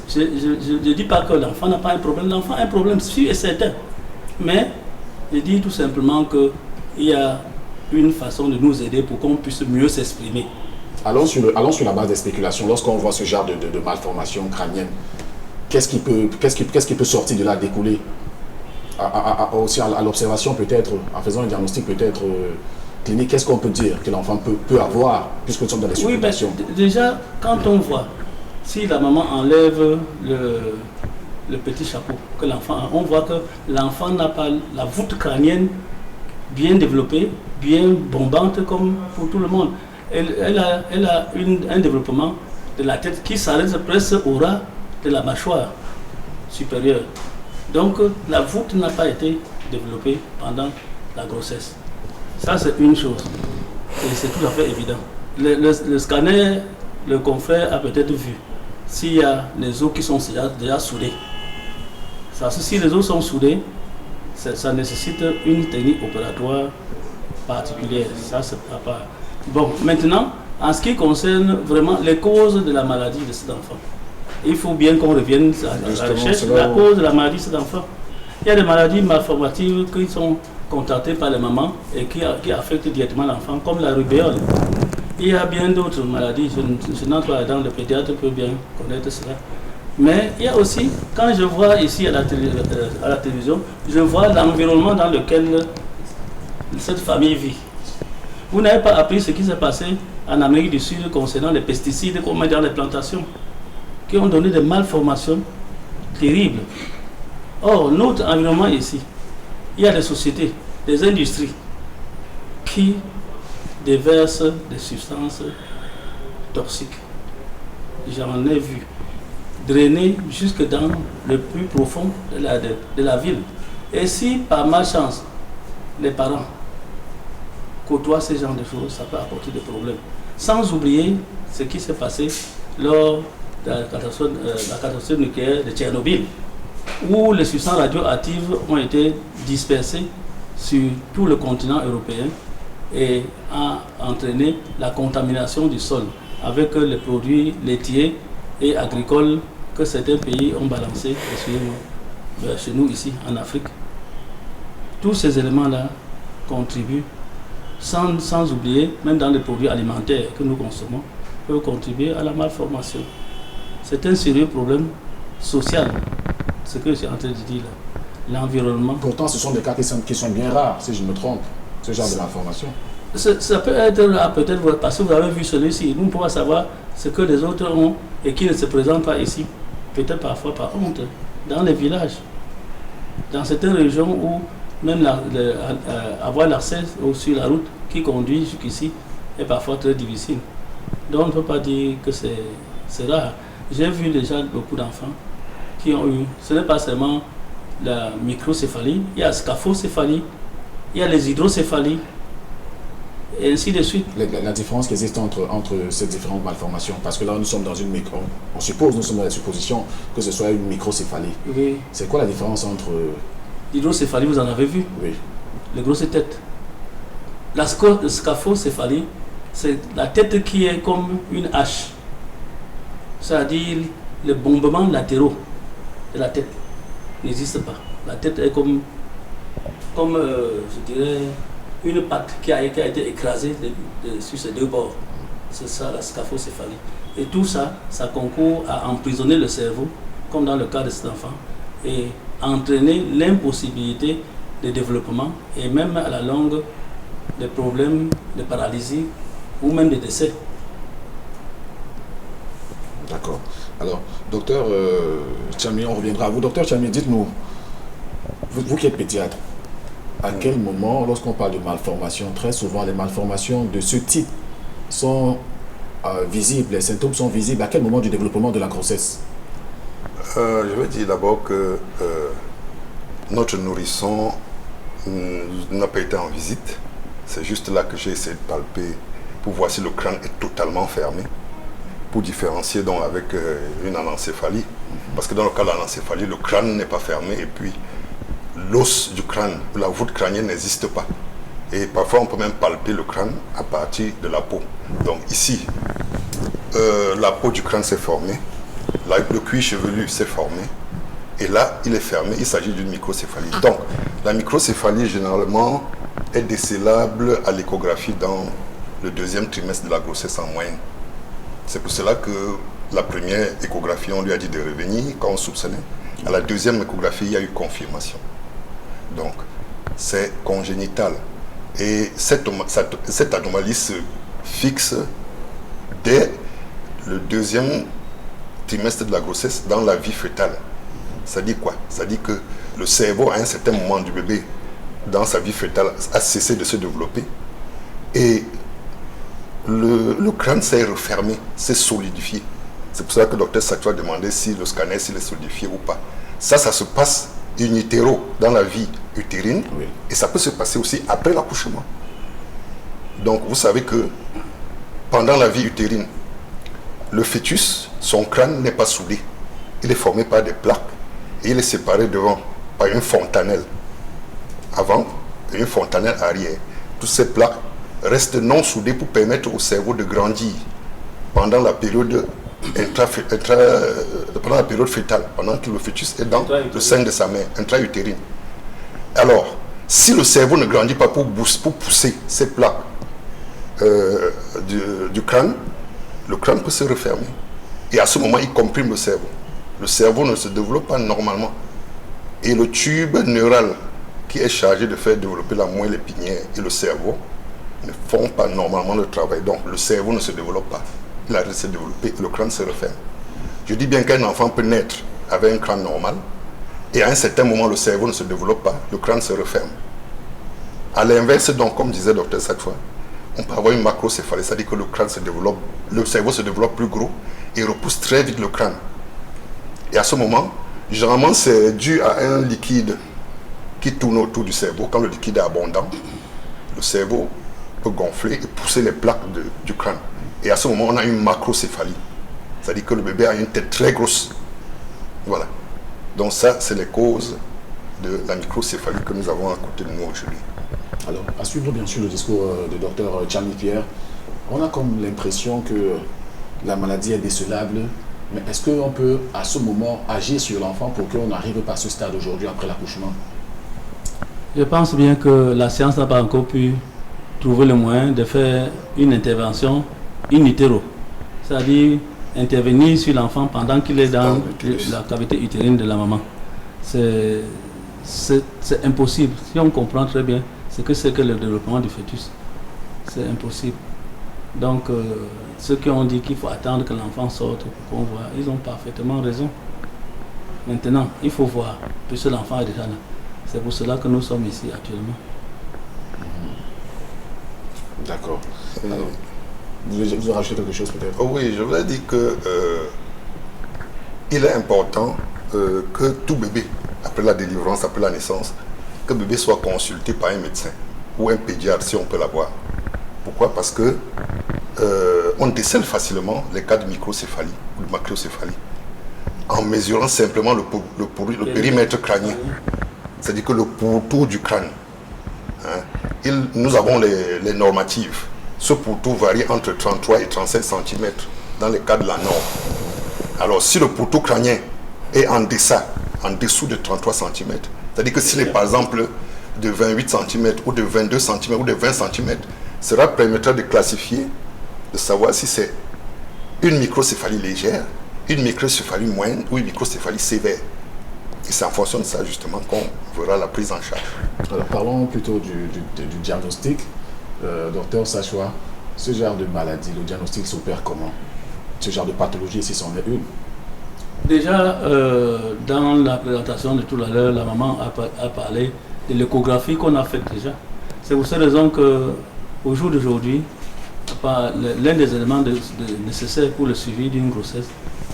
je ne dis pas que l'enfant n'a pas un problème. L'enfant a un problème sûr et certain. Mais je dis tout simplement qu'il y a une façon de nous aider pour qu'on puisse mieux s'exprimer. Allons sur la base des spéculations. Lorsqu'on voit ce genre de malformation crânienne, qu'est-ce qui peut sortir de là, découler aussi à l'observation peut-être, en faisant un diagnostic peut-être clinique, qu'est-ce qu'on peut dire que l'enfant peut avoir, puisque nous sommes dans les spéculations? Oui, déjà, quand on voit, si la maman enlève le petit chapeau que l'enfant a, on voit que l'enfant n'a pas la voûte crânienne bien développée, bien bombante comme pour tout le monde. Elle a un développement de la tête qui s'arrête presque au ras de la mâchoire supérieure. Donc la voûte n'a pas été développée pendant la grossesse. Ça c'est une chose. Et c'est tout à fait évident. Le scanner, le confrère a peut-être vu s'il y a les os qui sont déjà soudés. Si les os sont soudés, ça nécessite une technique opératoire particulière. Ça, c'est pas. Bon, maintenant, en ce qui concerne vraiment les causes de la maladie de cet enfant, il faut bien qu'on revienne à la recherche de la cause de la maladie de cet enfant. Il y a des maladies malformatives qui sont contractées par les mamans et qui affectent directement l'enfant, comme la rubéole. Il y a bien d'autres maladies, je n'entre pas dans le pédiatre peut bien connaître cela. Mais il y a aussi, quand je vois ici à la télévision, je vois l'environnement dans lequel cette famille vit. Vous n'avez pas appris ce qui s'est passé en Amérique du Sud concernant les pesticides qu'on met dans les plantations, qui ont donné des malformations terribles. Or, notre environnement ici, il y a des sociétés, des industries qui déversent des substances toxiques. J'en ai vu drainer jusque dans le plus profond de la ville. Et si par malchance, les parents côtoient ce genre de choses, ça peut apporter des problèmes. Sans oublier ce qui s'est passé lors de la catastrophe nucléaire de Tchernobyl, où les substances radioactives ont été dispersées sur tout le continent européen et a entraîné la contamination du sol avec les produits laitiers et agricoles que certains pays ont balancés chez nous ici en Afrique. Tous ces éléments-là contribuent, sans oublier, même dans les produits alimentaires que nous consommons, peuvent contribuer à la malformation. C'est un sérieux problème social, ce que je suis en train de dire là. L'environnement. Pourtant, ce sont des cas qui sont bien rares, si je me trompe, ce genre de malformation. Ça peut être là, peut-être parce que vous avez vu celui-ci. Nous pouvons savoir ce que les autres ont et qui ne se présentent pas ici. Peut-être parfois par honte, dans les villages, dans certaines régions où même avoir l'accès sur la route qui conduit jusqu'ici est parfois très difficile. Donc on ne peut pas dire que c'est rare. J'ai vu déjà beaucoup d'enfants qui ont eu, ce n'est pas seulement la microcéphalie, il y a la scaphocéphalie, il y a les hydrocéphalies, et ainsi de suite. La différence qui existe entre ces différentes malformations, parce que là nous sommes dans une micro, on suppose, nous sommes dans la supposition que ce soit une microcéphalie. Oui. C'est quoi la différence entre... L'hydrocéphalie, vous en avez vu? Oui. Les grosses têtes. La scaphocéphalie, c'est la tête qui est comme une hache. C'est-à-dire les bombements latéraux de la tête n'existent pas. La tête est comme je dirais, une patte qui a été écrasée sur ses deux bords. C'est ça la scaphocéphalie. Et tout ça, ça concourt à emprisonner le cerveau, comme dans le cas de cet enfant, et entraîner l'impossibilité de développement et même à la longue des problèmes de paralysie ou même de décès. D'accord. Alors, docteur Tchami, on reviendra à vous. Docteur Tchami, dites-nous, vous qui êtes pédiatre, à quel moment, lorsqu'on parle de malformation, très souvent les malformations de ce type sont visibles, les symptômes sont visibles, à quel moment du développement de la grossesse? Je vais dire d'abord que notre nourrisson n'a pas été en visite. C'est juste là que j'ai essayé de palper pour voir si le crâne est totalement fermé, pour différencier donc avec une anencéphalie. Parce que dans le cas de l'anencéphalie, le crâne n'est pas fermé et puis l'os du crâne, la voûte crânienne n'existe pas. Et parfois on peut même palper le crâne à partir de la peau. Donc ici, la peau du crâne s'est formée, le cuir chevelu s'est formé, et là il est fermé, il s'agit d'une microcéphalie. Donc la microcéphalie généralement est décélable à l'échographie dans le deuxième trimestre de la grossesse en moyenne. C'est pour cela que la première échographie, on lui a dit de revenir quand on soupçonnait. À la deuxième échographie, il y a eu confirmation. Donc, c'est congénital. Et cette anomalie se fixe dès le deuxième trimestre de la grossesse dans la vie fœtale. Ça dit quoi? Ça dit que le cerveau, à un certain moment du bébé, dans sa vie fœtale, a cessé de se développer. Et le crâne s'est refermé, s'est solidifié. C'est pour cela que le docteur Satou a demandé si le scanner s'il est solidifié ou pas. Ça se passe in utero, dans la vie utérine, oui. Et ça peut se passer aussi après l'accouchement. Donc vous savez que pendant la vie utérine, le fœtus, son crâne n'est pas soudé. Il est formé par des plaques et il est séparé devant par une fontanelle avant et une fontanelle arrière. Toutes ces plaques restent non soudées pour permettre au cerveau de grandir pendant la période pendant la période fœtale, pendant que le fœtus est dans le sein de sa mère, intra-utérine. Alors, si le cerveau ne grandit pas pour pousser ces plaques du crâne, le crâne peut se refermer. Et à ce moment, il comprime le cerveau. Le cerveau ne se développe pas normalement. Et le tube neural qui est chargé de faire développer la moelle épinière et le cerveau ne font pas normalement le travail. Donc le cerveau ne se développe pas. Il arrête de se développer et le crâne se referme. Je dis bien qu'un enfant peut naître avec un crâne normal et à un certain moment le cerveau ne se développe pas, le crâne se referme. À l'inverse, donc, comme disait Dr Sachoua, on peut avoir une macrocéphalie, c'est-à-dire que le crâne se développe, le cerveau se développe plus gros et repousse très vite le crâne. Et à ce moment, généralement, c'est dû à un liquide qui tourne autour du cerveau. Quand le liquide est abondant, le cerveau peut gonfler et pousser les plaques du crâne. Et à ce moment, on a une macrocéphalie. C'est-à-dire que le bébé a une tête très grosse. Voilà. Donc ça, c'est les causes de la microcéphalie que nous avons à côté de nous aujourd'hui. Alors, à suivre bien sûr le discours du docteur Tchami Pierre, on a comme l'impression que la maladie est décelable, mais est-ce qu'on peut à ce moment agir sur l'enfant pour qu'on n'arrive pas à ce stade aujourd'hui après l'accouchement? Je pense bien que la science n'a pas encore pu trouver le moyen de faire une intervention in utero, c'est-à-dire intervenir sur l'enfant pendant qu'il est dans la cavité utérine de la maman. C'est impossible. Si on comprend très bien ce que c'est que le développement du fœtus, c'est impossible. Donc, ceux qui ont dit qu'il faut attendre que l'enfant sorte pour qu'on voit, ils ont parfaitement raison. Maintenant, il faut voir, puisque l'enfant est déjà là. C'est pour cela que nous sommes ici actuellement. D'accord. Vous voulez rajouter quelque chose peut-être? Oui, je voulais dire que il est important que tout bébé, après la délivrance, après la naissance, que le bébé soit consulté par un médecin ou un pédiatre si on peut l'avoir. Pourquoi? Parce que on décèle facilement les cas de microcéphalie ou de macrocéphalie en mesurant simplement le périmètre crânien. C'est-à-dire que le pourtour du crâne. Hein, nous avons les normatives. Ce pourtour varie entre 33 et 35 cm dans les cas de la norme. Alors, si le pourtour crânien est en dessous de 33 cm, c'est-à-dire que s'il est par exemple de 28 cm ou de 22 cm ou de 20 cm, cela permettra de classifier, de savoir si c'est une microcéphalie légère, une microcéphalie moyenne ou une microcéphalie sévère. Et c'est en fonction de ça justement qu'on verra la prise en charge. Alors parlons plutôt du diagnostic. Docteur Sachoua, ce genre de maladie, le diagnostic s'opère comment? Ce genre de pathologie, si c'en est une? Déjà, dans la présentation de tout à l'heure, la maman a parlé de l'échographie qu'on a faite déjà. C'est pour cette raison qu'au jour d'aujourd'hui, l'un des éléments nécessaires pour le suivi d'une grossesse,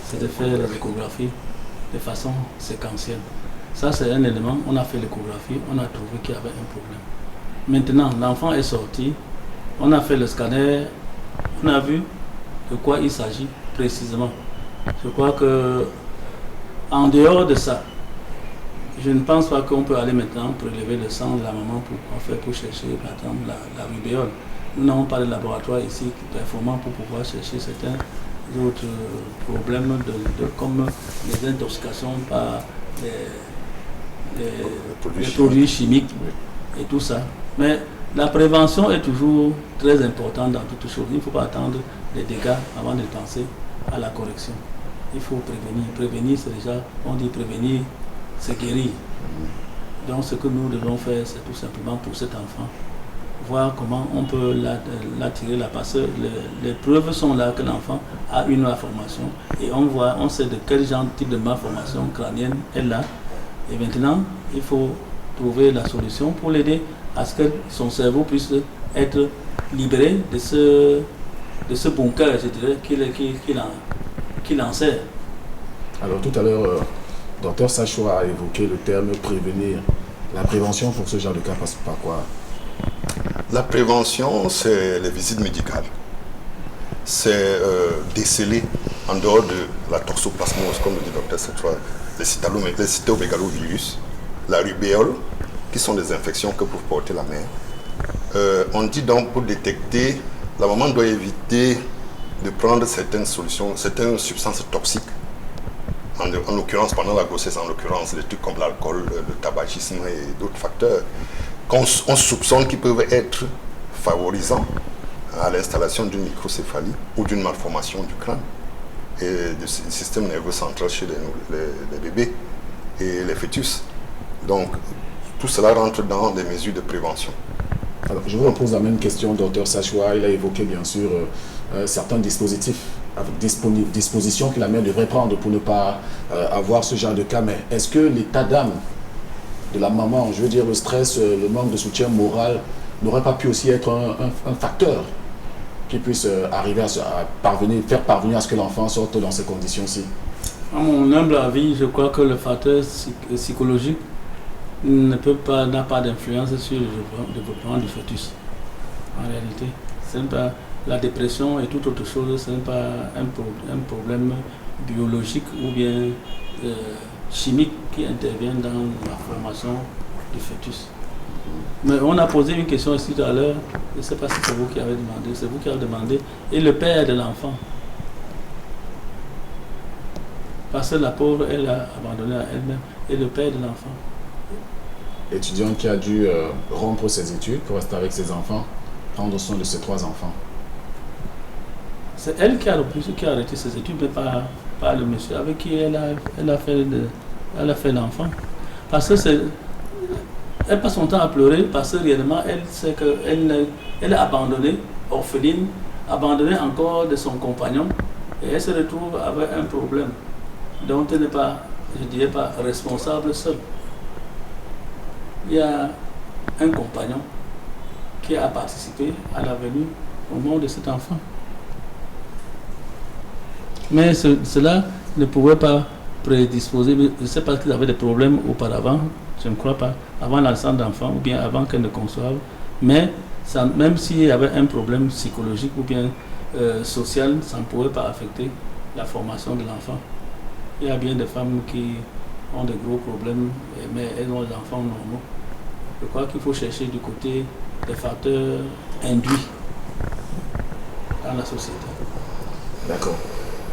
c'est de faire l'échographie de façon séquentielle. Ça, c'est un élément. On a fait l'échographie, on a trouvé qu'il y avait un problème. Maintenant, l'enfant est sorti, on a fait le scanner, on a vu de quoi il s'agit précisément. Je crois que, en dehors de ça, je ne pense pas qu'on peut aller maintenant prélever le sang de la maman pour chercher, par exemple, la rubéole. Nous n'avons pas de laboratoire ici performant pour pouvoir chercher certains autres problèmes comme les intoxications par les produits chimiques et tout ça. Mais la prévention est toujours très importante dans toutes choses. Il ne faut pas attendre les dégâts avant de penser à la correction. Il faut prévenir. Prévenir, c'est déjà, on dit prévenir, c'est guérir. Donc ce que nous devons faire, c'est tout simplement pour cet enfant, voir comment on peut l'attirer là, parce que les preuves sont là que l'enfant a une malformation et on sait de quel genre type de malformation crânienne elle a. Et maintenant, il faut trouver la solution pour l'aider à ce que son cerveau puisse être libéré de ce bunker, je dirais, qu'il en sert. Alors tout à l'heure, docteur Sachoua a évoqué le terme prévenir. La prévention pour ce genre de cas passe par quoi? La prévention, c'est les visites médicales. C'est déceler, en dehors de la toxoplasmose, comme le dit le docteur Sachoua, les cytomégalovirus, la rubéole, qui sont des infections que peut porter la mère. On dit donc pour détecter, la maman doit éviter de prendre certaines substances toxiques, en l'occurrence pendant la grossesse, en l'occurrence des trucs comme l'alcool, le tabagisme et d'autres facteurs qu'on soupçonne qui peuvent être favorisants à l'installation d'une microcéphalie ou d'une malformation du crâne et du système nerveux central chez les bébés et les fœtus. Donc, tout cela rentre dans les mesures de prévention. Alors, je vous pose la même question, docteur Sachoua. Il a évoqué bien sûr certains dispositifs, dispositions que la mère devrait prendre pour ne pas avoir ce genre de cas. Mais est-ce que l'état d'âme de la maman, je veux dire le stress, le manque de soutien moral, n'aurait pas pu aussi être un facteur qui puisse arriver à faire parvenir à ce que l'enfant sorte dans ces conditions-ci? À mon humble avis, je crois que le facteur psychologique n'a pas d'influence sur le développement du fœtus. En réalité, ce n'est pas la dépression et toute autre chose, ce n'est pas un problème biologique ou bien chimique qui intervient dans la formation du fœtus. Mais on a posé une question ici tout à l'heure, je ne sais pas si c'est vous qui avez demandé, c'est vous qui avez demandé, et le père de l'enfant. Parce que la pauvre, elle a abandonné à elle-même, et le père de l'enfant. Étudiant qui a dû rompre ses études pour rester avec ses enfants, prendre soin de ses 3 enfants. C'est elle qui a arrêté ses études, mais pas le monsieur avec qui elle a fait l'enfant. Parce que elle passe son temps à pleurer parce que réellement elle sait qu'elle est abandonnée, orpheline, abandonnée encore de son compagnon, et elle se retrouve avec un problème dont elle n'est pas, je dirais pas, responsable seule. Il y a un compagnon qui a participé à la venue au monde de cet enfant. Mais cela ne pouvait pas prédisposer, je ne sais pas qu'ils avaient des problèmes auparavant, je ne crois pas, avant la naissance d'enfant ou bien avant qu'elle ne conçoive, mais ça, même s'il y avait un problème psychologique ou bien social, ça ne pouvait pas affecter la formation de l'enfant. Il y a bien des femmes qui ont de gros problèmes, mais elles ont des enfants normaux. Je crois qu'il faut chercher du côté des facteurs induits dans la société. D'accord.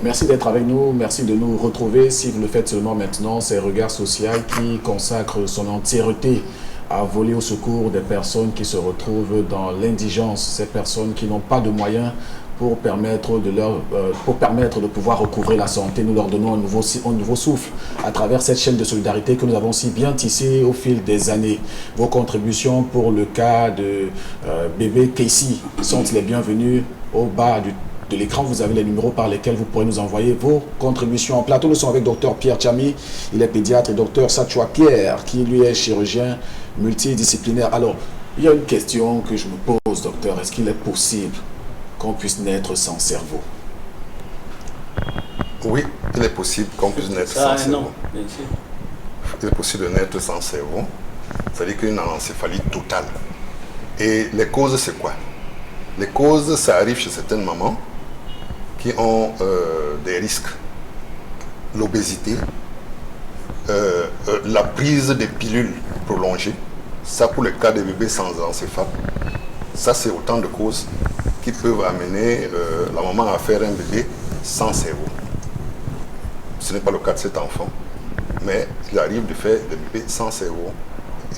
Merci d'être avec nous, merci de nous retrouver. Si vous le faites seulement maintenant, c'est Regard Social qui consacre son entièreté à voler au secours des personnes qui se retrouvent dans l'indigence, ces personnes qui n'ont pas de moyens pour permettre de pouvoir recouvrer la santé. Nous leur donnons un nouveau souffle à travers cette chaîne de solidarité que nous avons si bien tissée au fil des années. Vos contributions pour le cas de bébé Casey sont les bienvenues. Au bas de l'écran, vous avez les numéros par lesquels vous pourrez nous envoyer vos contributions. En plateau, nous sommes avec Dr Pierre Tchami, il est pédiatre, et Dr Sachoua Pierre, qui lui est chirurgien multidisciplinaire. Alors, il y a une question que je me pose, docteur. Est-ce qu'il est possible qu'on puisse naître sans cerveau? Oui, il est possible qu'on puisse naître sans cerveau. Bien sûr. Il est possible de naître sans cerveau, c'est-à-dire qu'une anencéphalie totale. Et les causes, c'est quoi? Les causes, ça arrive chez certaines mamans qui ont des risques. L'obésité, la prise des pilules prolongées, ça pour le cas des bébés sans encéphale, ça c'est autant de causes qui peuvent amener la maman à faire un bébé sans cerveau. Ce n'est pas le cas de cet enfant, mais il arrive de faire des bébés sans cerveau.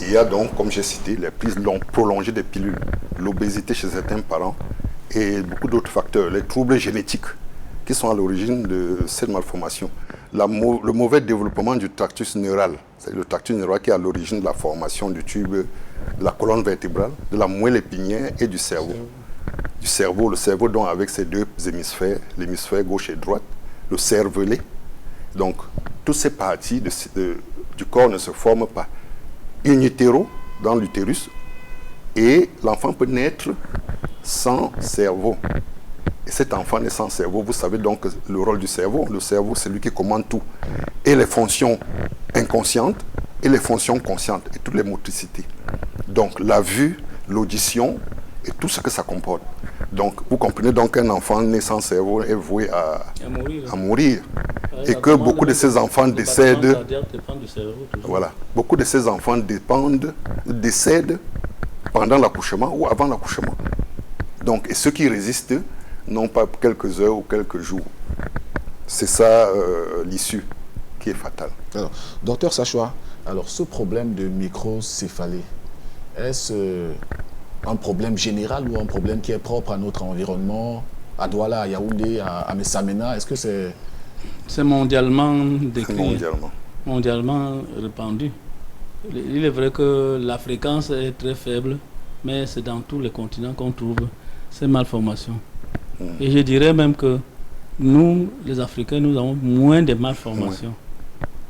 Il y a donc, comme j'ai cité, les prises longues prolongées des pilules, l'obésité chez certains parents et beaucoup d'autres facteurs, les troubles génétiques qui sont à l'origine de cette malformation. Le mauvais développement du tractus neural, c'est le tractus neural qui est à l'origine de la formation du tube, de la colonne vertébrale, de la moelle épinière et du cerveau. Le cerveau donc avec ses 2 hémisphères, l'hémisphère gauche et droite, le cervelet. Donc, toutes ces parties du corps ne se forment pas in utero, dans l'utérus, et l'enfant peut naître sans cerveau. Et cet enfant naît sans cerveau, vous savez donc le rôle du cerveau. Le cerveau, c'est lui qui commande tout. Et les fonctions inconscientes et les fonctions conscientes, et toutes les motricités. Donc la vue, l'audition et tout ce que ça comporte. Donc vous comprenez donc qu'un enfant né sans cerveau est voué à mourir. Et que beaucoup de ces enfants décèdent. Voilà. Beaucoup de ces enfants décèdent pendant l'accouchement ou avant l'accouchement. Donc, et ceux qui résistent n'ont pas quelques heures ou quelques jours. C'est ça l'issue qui est fatale. Alors, docteur Sachoua, alors ce problème de microcéphalie, est-ce un problème général ou un problème qui est propre à notre environnement, à Douala, à Yaoundé, à Messamena? Est-ce que c'est... C'est mondialement décrit, mondialement répandu. Il est vrai que la fréquence est très faible, mais c'est dans tous les continents qu'on trouve ces malformations. Et je dirais même que nous, les Africains, nous avons moins de malformations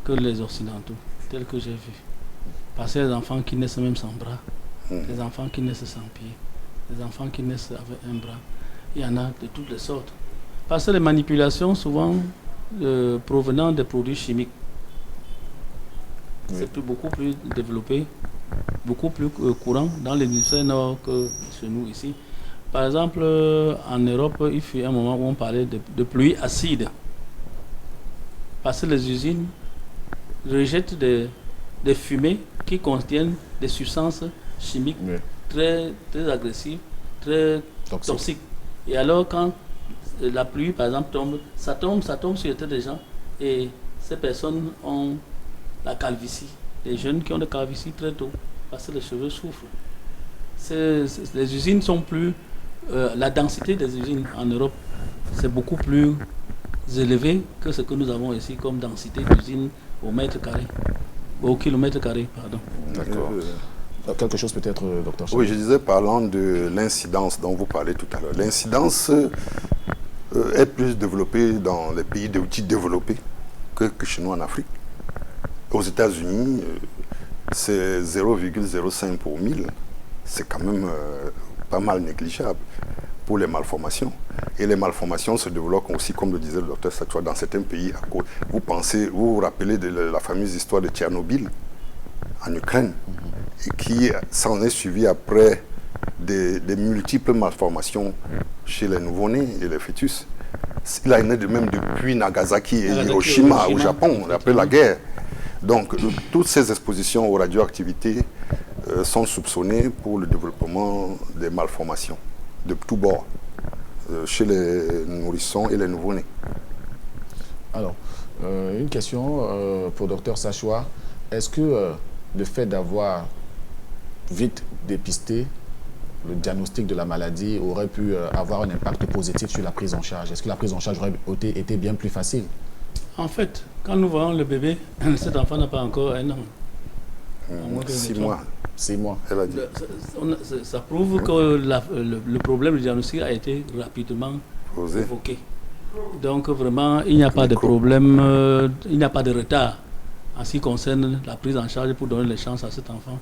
que les Occidentaux, tels que j'ai vu. Parce que les enfants qui naissent même sans bras, les enfants qui naissent sans pied, les enfants qui naissent avec un bras, il y en a de toutes les sortes. Parce que les manipulations, souvent provenant des produits chimiques, c'est beaucoup plus développé, beaucoup plus courant dans l'hémisphère nord que chez nous ici. Par exemple, en Europe, il fut un moment où on parlait de pluie acide. Parce que les usines rejettent des fumées qui contiennent des substances chimiques très, très agressives, très toxiques. Et alors, quand la pluie, par exemple, tombe sur la tête des gens et ces personnes ont la calvitie. Les jeunes qui ont la calvitie très tôt parce que les cheveux souffrent. Les usines sont plus... la densité des usines en Europe, c'est beaucoup plus élevé que ce que nous avons ici comme densité d'usines au mètre carré. Au kilomètre carré, pardon. D'accord. Quelque chose peut-être, docteur Cham. Oui, je disais, parlant de l'incidence dont vous parlez tout à l'heure. L'incidence est plus développée dans les pays dits développés que chez nous en Afrique. Aux États-Unis, c'est 0,05 pour 1000. C'est quand même pas mal négligeable pour les malformations. Et les malformations se développent aussi, comme le disait le docteur Sachoua, dans certains pays. Vous vous rappelez de la fameuse histoire de Tchernobyl en Ukraine, et qui s'en est suivi après des multiples malformations chez les nouveau-nés et les fœtus. Il a né de même depuis Nagasaki et Hiroshima au Japon, après la guerre. Donc, toutes ces expositions aux radioactivités sont soupçonnées pour le développement des malformations de tous bords chez les nourrissons et les nouveau-nés. Alors, une question pour Dr Sachoua. Est-ce que le fait d'avoir vite dépisté le diagnostic de la maladie aurait pu avoir un impact positif sur la prise en charge? Est-ce que la prise en charge aurait été bien plus facile? En fait, quand nous voyons le bébé, cet enfant n'a pas encore 1 an. 6 mois. 6 mois. Elle a dit. Ça prouve que le problème du diagnostic a été rapidement évoqué. Donc vraiment, il n'y a pas de problème, il n'y a pas de retard en ce qui concerne la prise en charge pour donner les chances à cet enfant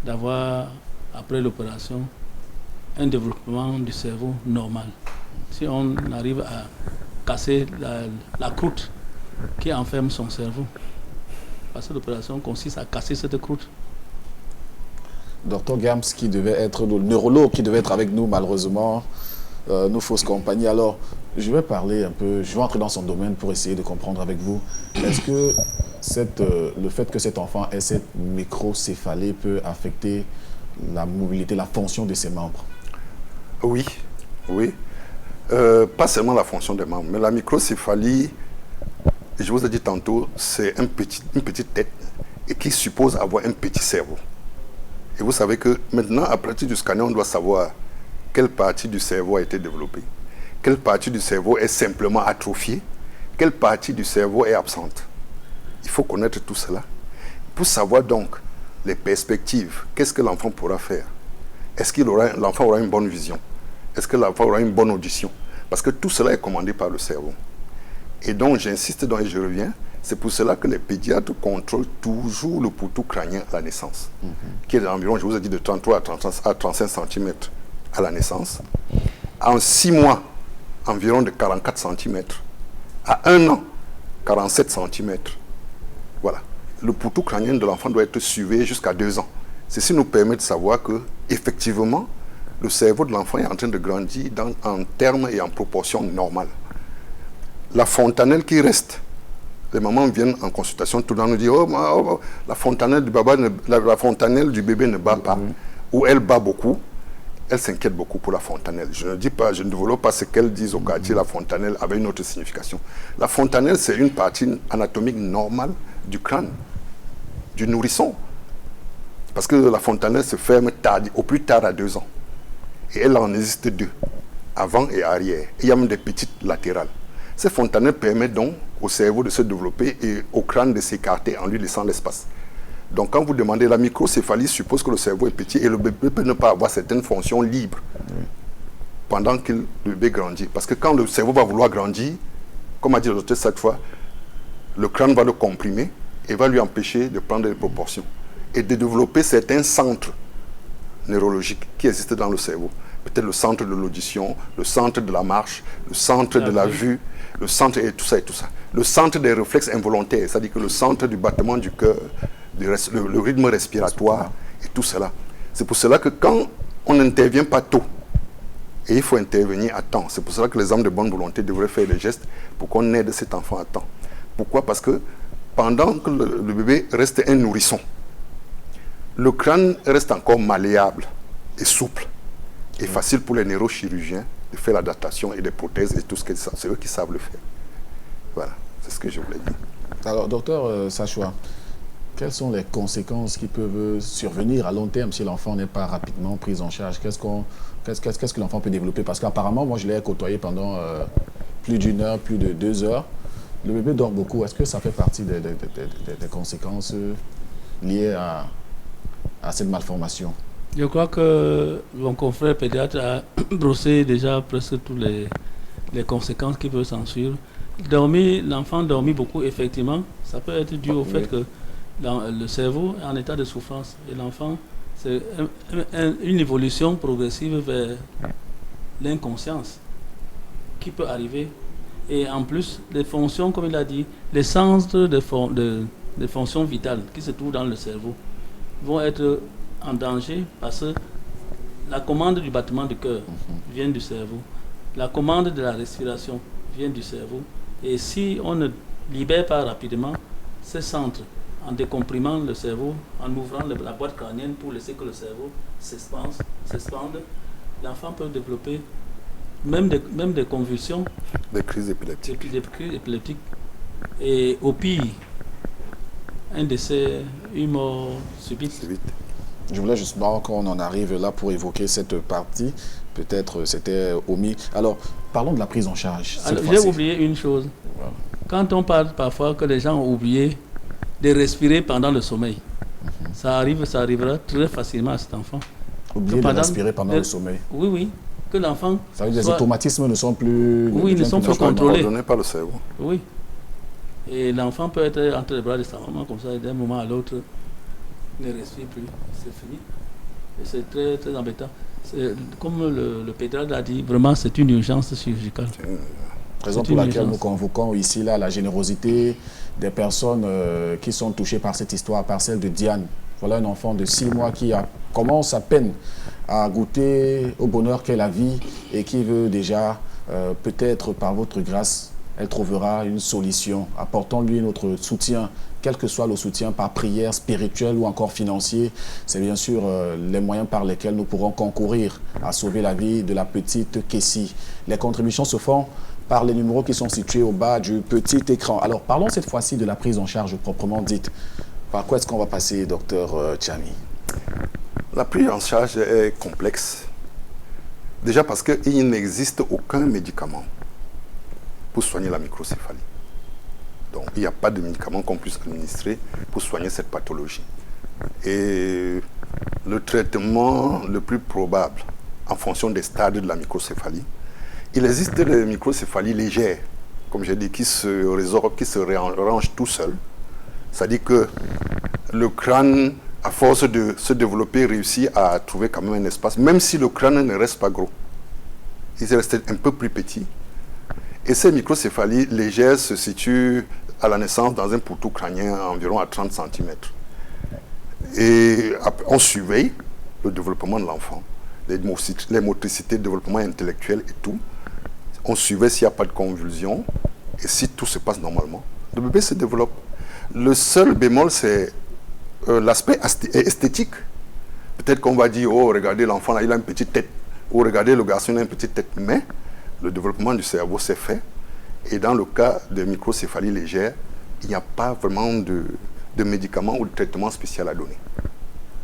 d'avoir, après l'opération, un développement du cerveau normal. Si on arrive à casser la croûte qui enferme son cerveau, parce que l'opération consiste à casser cette croûte. Dr Gams, qui devait être le neurologue, qui devait être avec nous, malheureusement, nous fausse compagnie. Alors, je vais parler un peu, je vais entrer dans son domaine pour essayer de comprendre avec vous. Est-ce que le fait que cet enfant ait cette microcéphalie peut affecter la mobilité, la fonction de ses membres? Oui, oui. Pas seulement la fonction des membres, mais la microcéphalie, je vous ai dit tantôt, c'est une petite tête et qui suppose avoir un petit cerveau. Et vous savez que maintenant, à partir du scanner, on doit savoir quelle partie du cerveau a été développée, quelle partie du cerveau est simplement atrophiée, quelle partie du cerveau est absente. Il faut connaître tout cela pour savoir donc les perspectives. Qu'est-ce que l'enfant pourra faire? Est-ce que l'enfant aura une bonne vision? Est-ce que l'enfant aura une bonne audition? Parce que tout cela est commandé par le cerveau. Et donc, j'insiste et je reviens, c'est pour cela que les pédiatres contrôlent toujours le poutou crânien à la naissance, qui est d'environ, je vous ai dit, de 33 à 35 cm à la naissance. En 6 mois, environ de 44 cm. À 1 an, 47 cm. Voilà. Le poutou crânien de l'enfant doit être suivi jusqu'à 2 ans. Ceci nous permet de savoir que, effectivement, le cerveau de l'enfant est en train de grandir en termes et en proportions normales. La fontanelle qui reste, les mamans viennent en consultation tout le temps nous dire la fontanelle du bébé ne bat pas, ou elle bat beaucoup. Elle s'inquiète beaucoup pour la fontanelle. Je ne développe pas ce qu'elles disent au quartier, la fontanelle avait une autre signification. La fontanelle, c'est une partie anatomique normale du crâne, du nourrisson. Parce que la fontanelle se ferme au plus tard à 2 ans. Et elle en existe deux, avant et arrière. Et il y a même des petites latérales. Ces fontanelles permettent donc au cerveau de se développer et au crâne de s'écarter en lui laissant l'espace. Donc quand vous demandez la microcéphalie, suppose que le cerveau est petit et le bébé peut ne pas avoir certaines fonctions libres pendant que le bébé grandit. Parce que quand le cerveau va vouloir grandir, comme a dit le docteur cette fois, le crâne va le comprimer et va lui empêcher de prendre des proportions et de développer certains centres neurologiques qui existent dans le cerveau. Peut-être le centre de l'audition, le centre de la marche, le centre de la vue, le centre et tout ça et tout ça. Le centre des réflexes involontaires, c'est-à-dire que le centre du battement du cœur, le rythme respiratoire et tout cela. C'est pour cela que quand on n'intervient pas tôt, et il faut intervenir à temps, c'est pour cela que les hommes de bonne volonté devraient faire des gestes pour qu'on aide cet enfant à temps. Pourquoi? Parce que pendant que le bébé reste un nourrisson, le crâne reste encore malléable et souple et facile pour les neurochirurgiens de faire l'adaptation et des prothèses et tout ce qu'ils savent. C'est eux qui savent le faire. Voilà, c'est ce que je voulais dire. Alors, docteur Sachoua, quelles sont les conséquences qui peuvent survenir à long terme si l'enfant n'est pas rapidement pris en charge? Qu'est-ce que l'enfant peut développer? Parce qu'apparemment, moi, je l'ai côtoyé pendant plus d'1 heure, plus de 2 heures. Le bébé dort beaucoup. Est-ce que ça fait partie des conséquences liées à cette malformation? Je crois que mon confrère pédiatre a brossé déjà presque toutes les conséquences qui peuvent s'en suivre. L'enfant dormit beaucoup, effectivement. Ça peut être dû au fait que le cerveau est en état de souffrance. Et l'enfant, c'est une évolution progressive vers l'inconscience qui peut arriver. Et en plus, les fonctions, comme il a dit, les centres de fonctions vitales qui se trouvent dans le cerveau vont être en danger parce que la commande du battement du cœur vient du cerveau. La commande de la respiration vient du cerveau. Et si on ne libère pas rapidement ces centres, en décomprimant le cerveau, en ouvrant la boîte crânienne pour laisser que le cerveau s'expande, l'enfant peut développer même des convulsions, des crises épileptiques. Et au pire, un décès, une mort subite. Je voulais justement qu'on en arrive là pour évoquer cette partie. Peut-être c'était omis. Alors, parlons de la prise en charge. J'ai oublié une chose. Voilà. Quand on parle parfois que les gens ont oublié de respirer pendant le sommeil, ça arrivera très facilement à cet enfant. Oublier de respirer pendant le sommeil. Oui. Que l'enfant... Ça veut dire que les automatismes ne sont plus... Oui, ne sont plus contrôlés. Par le cerveau. Oui. Et l'enfant peut être entre les bras de sa maman comme ça, et d'un moment à l'autre, ne respire plus. C'est fini. Et c'est très, très embêtant. Comme le pédiatre l'a dit, vraiment, c'est une urgence chirurgicale. Raison pour laquelle nous convoquons ici là, la générosité des personnes qui sont touchées par cette histoire, par celle de Diane. Voilà un enfant de 6 mois qui commence à peine à goûter au bonheur qu'est la vie et qui veut déjà, peut-être par votre grâce, elle trouvera une solution. Apportons-lui notre soutien, quel que soit le soutien, par prière spirituelle ou encore financier. C'est bien sûr les moyens par lesquels nous pourrons concourir à sauver la vie de la petite Kessie. Les contributions se font par les numéros qui sont situés au bas du petit écran. Alors, parlons cette fois-ci de la prise en charge proprement dite. Par quoi est-ce qu'on va passer, docteur Tchami? La prise en charge est complexe. Déjà parce qu'il n'existe aucun médicament pour soigner la microcéphalie. Donc, il n'y a pas de médicament qu'on puisse administrer pour soigner cette pathologie. Et le traitement le plus probable, en fonction des stades de la microcéphalie, il existe des microcéphalies légères, comme j'ai dit, qui se résorbent, qui se rangent tout seuls. C'est-à-dire que le crâne, à force de se développer, réussit à trouver quand même un espace, même si le crâne ne reste pas gros. Il reste un peu plus petit. Et ces microcéphalies légères se situent à la naissance dans un pourtour crânien environ à 30 cm. Et on surveille le développement de l'enfant, les motricités, le développement intellectuel et tout. On surveille s'il n'y a pas de convulsion et si tout se passe normalement. Le bébé se développe. Le seul bémol, c'est l'aspect esthétique. Peut-être qu'on va dire, oh, regardez l'enfant, là, il a une petite tête. Ou regardez, le garçon, il a une petite tête. Mais le développement du cerveau s'est fait. Et dans le cas de microcéphalie légère, il n'y a pas vraiment de médicaments ou de traitement spécial à donner.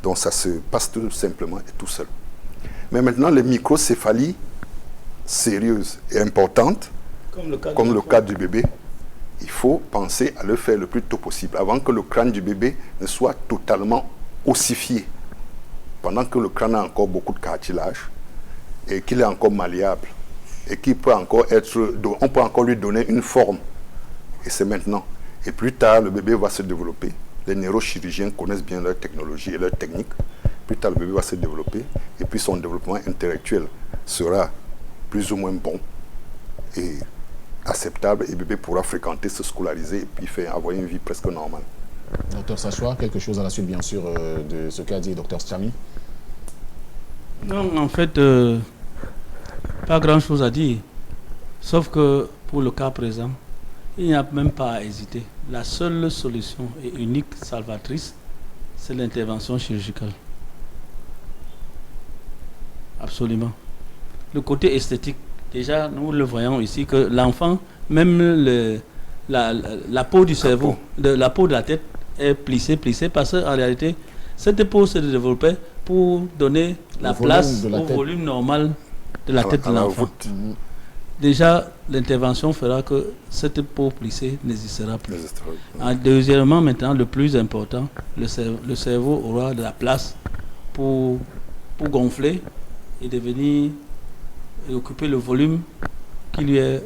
Donc ça se passe tout simplement et tout seul. Mais maintenant, les microcéphalies sérieuses et importantes, comme le cas du bébé, il faut penser à le faire le plus tôt possible, avant que le crâne du bébé ne soit totalement ossifié. Pendant que le crâne a encore beaucoup de cartilage et qu'il est encore malléable et qu'il peut encore on peut encore lui donner une forme. Et c'est maintenant. Et plus tard, le bébé va se développer. Les neurochirurgiens connaissent bien leur technologie et leur technique. Plus tard, le bébé va se développer et puis son développement intellectuel sera plus ou moins bon et acceptable, et le bébé pourra fréquenter, se scolariser et puis avoir une vie presque normale. Docteur Sachoua, quelque chose à la suite, bien sûr, de ce qu'a dit Docteur Stchami? Non, en fait, pas grand-chose à dire. Sauf que pour le cas présent, il n'y a même pas à hésiter. La seule solution et unique salvatrice, c'est l'intervention chirurgicale. Absolument. Le côté esthétique, déjà, nous le voyons ici, que l'enfant, même la peau du cerveau, la peau de la tête est plissée, parce qu'en réalité, cette peau se développait pour donner la place au volume normal de la tête de l'enfant. Déjà, l'intervention fera que cette peau plissée n'existera plus. Deuxièmement, maintenant, le plus important, le cerveau aura de la place pour gonfler et devenir et occuper le volume qui lui est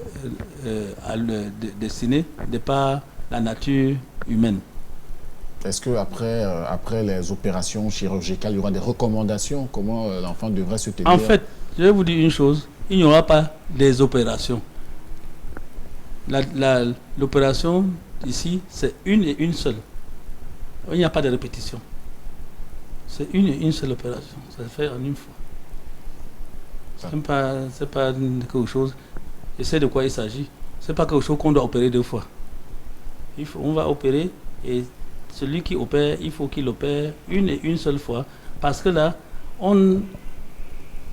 destiné de par la nature humaine. Est-ce qu'après les opérations chirurgicales, il y aura des recommandations? Comment l'enfant devrait se tenir? En fait, je vais vous dire une chose, il n'y aura pas des opérations. L'opération ici, c'est une et une seule. Il n'y a pas de répétition. C'est une et une seule opération. Ça se fait en une fois. C'est pas quelque chose. Et c'est de quoi il s'agit. C'est pas quelque chose qu'on doit opérer deux fois. On va opérer et celui qui opère, il faut qu'il opère une et une seule fois. Parce que là,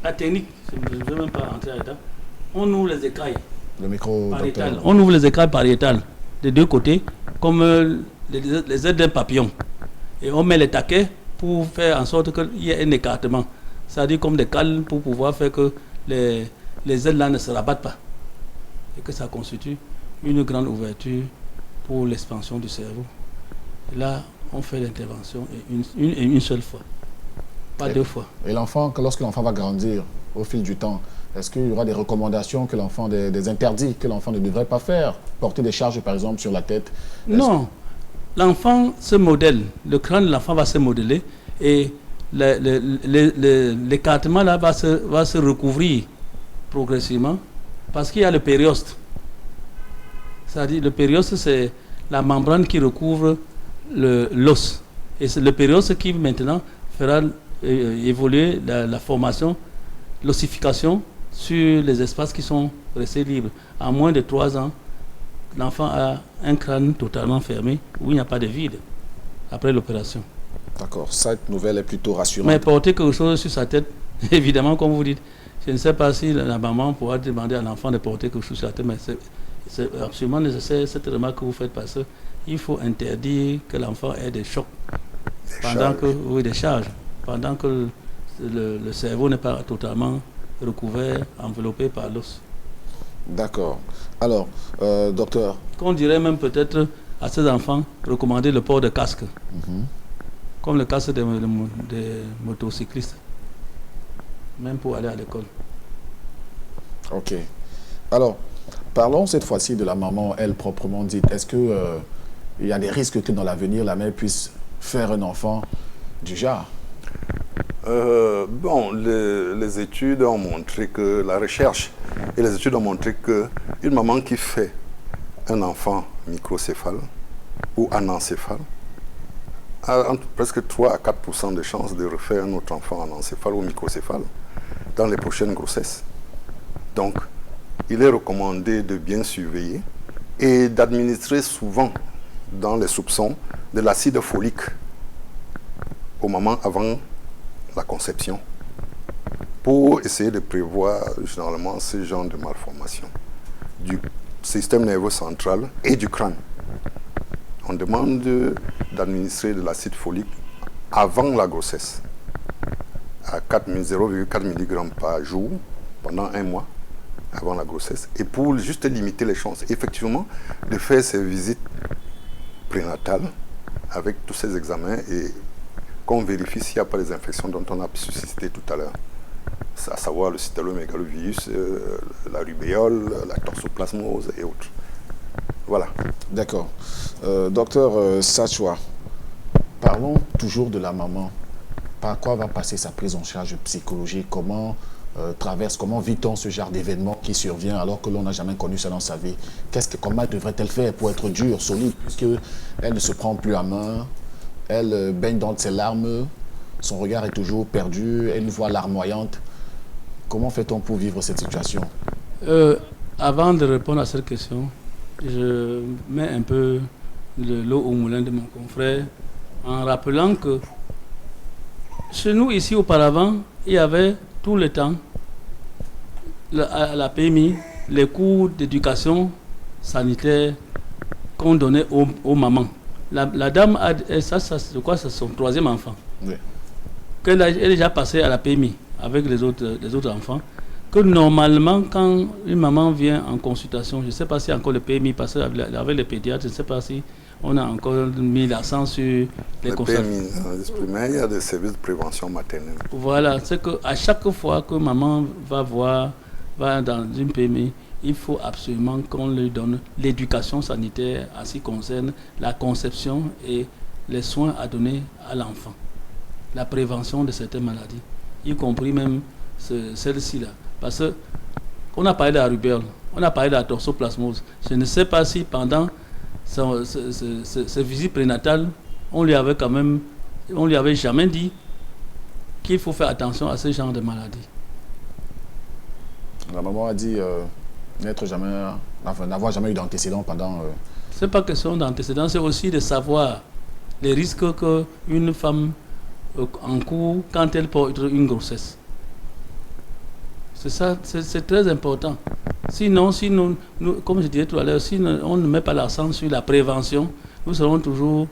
la technique, je ne veux même pas rentrer là-dedans, on ouvre les écailles. Le micro pariétales. On ouvre les écailles pariétales des deux côtés, comme les ailes d'un papillon. Et on met les taquets pour faire en sorte qu'il y ait un écartement. C'est-à-dire comme des cales pour pouvoir faire que les ailes là ne se rabattent pas. Et que ça constitue une grande ouverture pour l'expansion du cerveau. Et là, on fait l'intervention une seule fois, pas deux fois. Et l'enfant, lorsque l'enfant va grandir au fil du temps, est-ce qu'il y aura des recommandations que l'enfant, des interdits que l'enfant ne devrait pas faire? Porter des charges, par exemple, sur la tête? Non. L'enfant se modèle. Le crâne de l'enfant va se modeler et l'écartement là va se recouvrir progressivement parce qu'il y a le périoste. C'est-à-dire le périoste, c'est la membrane qui recouvre l'os. Et c'est le périoste qui maintenant fera évoluer la formation, l'ossification sur les espaces qui sont restés libres. En moins de 3 ans, l'enfant a un crâne totalement fermé où il n'y a pas de vide après l'opération. D'accord, cette nouvelle est plutôt rassurante. Mais porter quelque chose sur sa tête, évidemment, comme vous dites, je ne sais pas si la maman pourra demander à l'enfant de porter quelque chose sur la tête, mais c'est absolument nécessaire, cette remarque que vous faites, parce qu'il faut interdire que l'enfant ait des chocs, des charges, pendant que le cerveau n'est pas totalement recouvert, enveloppé par l'os. D'accord. Alors, docteur. Qu'on dirait même peut-être à ces enfants, recommander le port de casque. Comme le casque des motocyclistes, même pour aller à l'école. Ok. Alors, parlons cette fois-ci de la maman, elle, proprement dite. Est-ce qu'il y a des risques que dans l'avenir, la mère puisse faire un enfant du genre? Bon, les études ont montré que la recherche et les études ont montré qu'une maman qui fait un enfant microcéphale ou anencéphale a entre presque 3 à 4% de chances de refaire un autre enfant anencéphale ou microcéphale dans les prochaines grossesses. Donc, il est recommandé de bien surveiller et d'administrer souvent, dans les soupçons, de l'acide folique au moment avant la conception pour essayer de prévoir généralement ce genre de malformation du système nerveux central et du crâne. On demande d'administrer de l'acide folique avant la grossesse, à 0,4 mg par jour pendant 1 mois avant la grossesse, et pour juste limiter les chances, effectivement, de faire ces visites prénatales avec tous ces examens et qu'on vérifie s'il n'y a pas les infections dont on a suscité tout à l'heure, à savoir le cytomégalovirus, la rubéole, la toxoplasmose et autres. Voilà. D'accord. Docteur Sachwa, parlons toujours de la maman. Par quoi va passer sa prise en charge psychologique? Comment comment vit-on ce genre d'événement qui survient alors que l'on n'a jamais connu ça dans sa vie? Comment devrait-elle faire pour être dure, solide, puisqu'elle ne se prend plus à main, elle baigne dans ses larmes, son regard est toujours perdu, elle une voix larmoyante. Comment fait-on pour vivre cette situation? Avant de répondre à cette question, je mets un peu de l'eau au moulin de mon confrère en rappelant que chez nous ici auparavant, il y avait tout le temps à la PMI les cours d'éducation sanitaire qu'on donnait aux mamans. La dame, je crois que c'est son 3e enfant. Oui. Elle est déjà passée à la PMI avec les autres enfants. Que normalement, quand une maman vient en consultation, je ne sais pas si encore le PMI, parce qu'avec les pédiatres, je ne sais pas si on a encore mis l'accent sur les consultations. Il y a des services de prévention maternelle. Voilà, c'est qu'à chaque fois que maman va dans une PMI, il faut absolument qu'on lui donne l'éducation sanitaire en ce qui concerne la conception et les soins à donner à l'enfant. La prévention de certaines maladies, y compris même celle-ci-là. Parce qu'on a parlé de la rubéole, on a parlé de la toxoplasmose. Je ne sais pas si pendant ces visites prénatales, on lui avait jamais dit qu'il faut faire attention à ce genre de maladies. La maman a dit n'avoir jamais eu d'antécédents pendant... Ce n'est pas question d'antécédents, c'est aussi de savoir les risques qu'une femme encourt quand elle porte une grossesse. C'est ça, c'est très important. Sinon, si nous, comme je disais tout à l'heure, si on ne met pas l'accent sur la prévention, nous serons toujours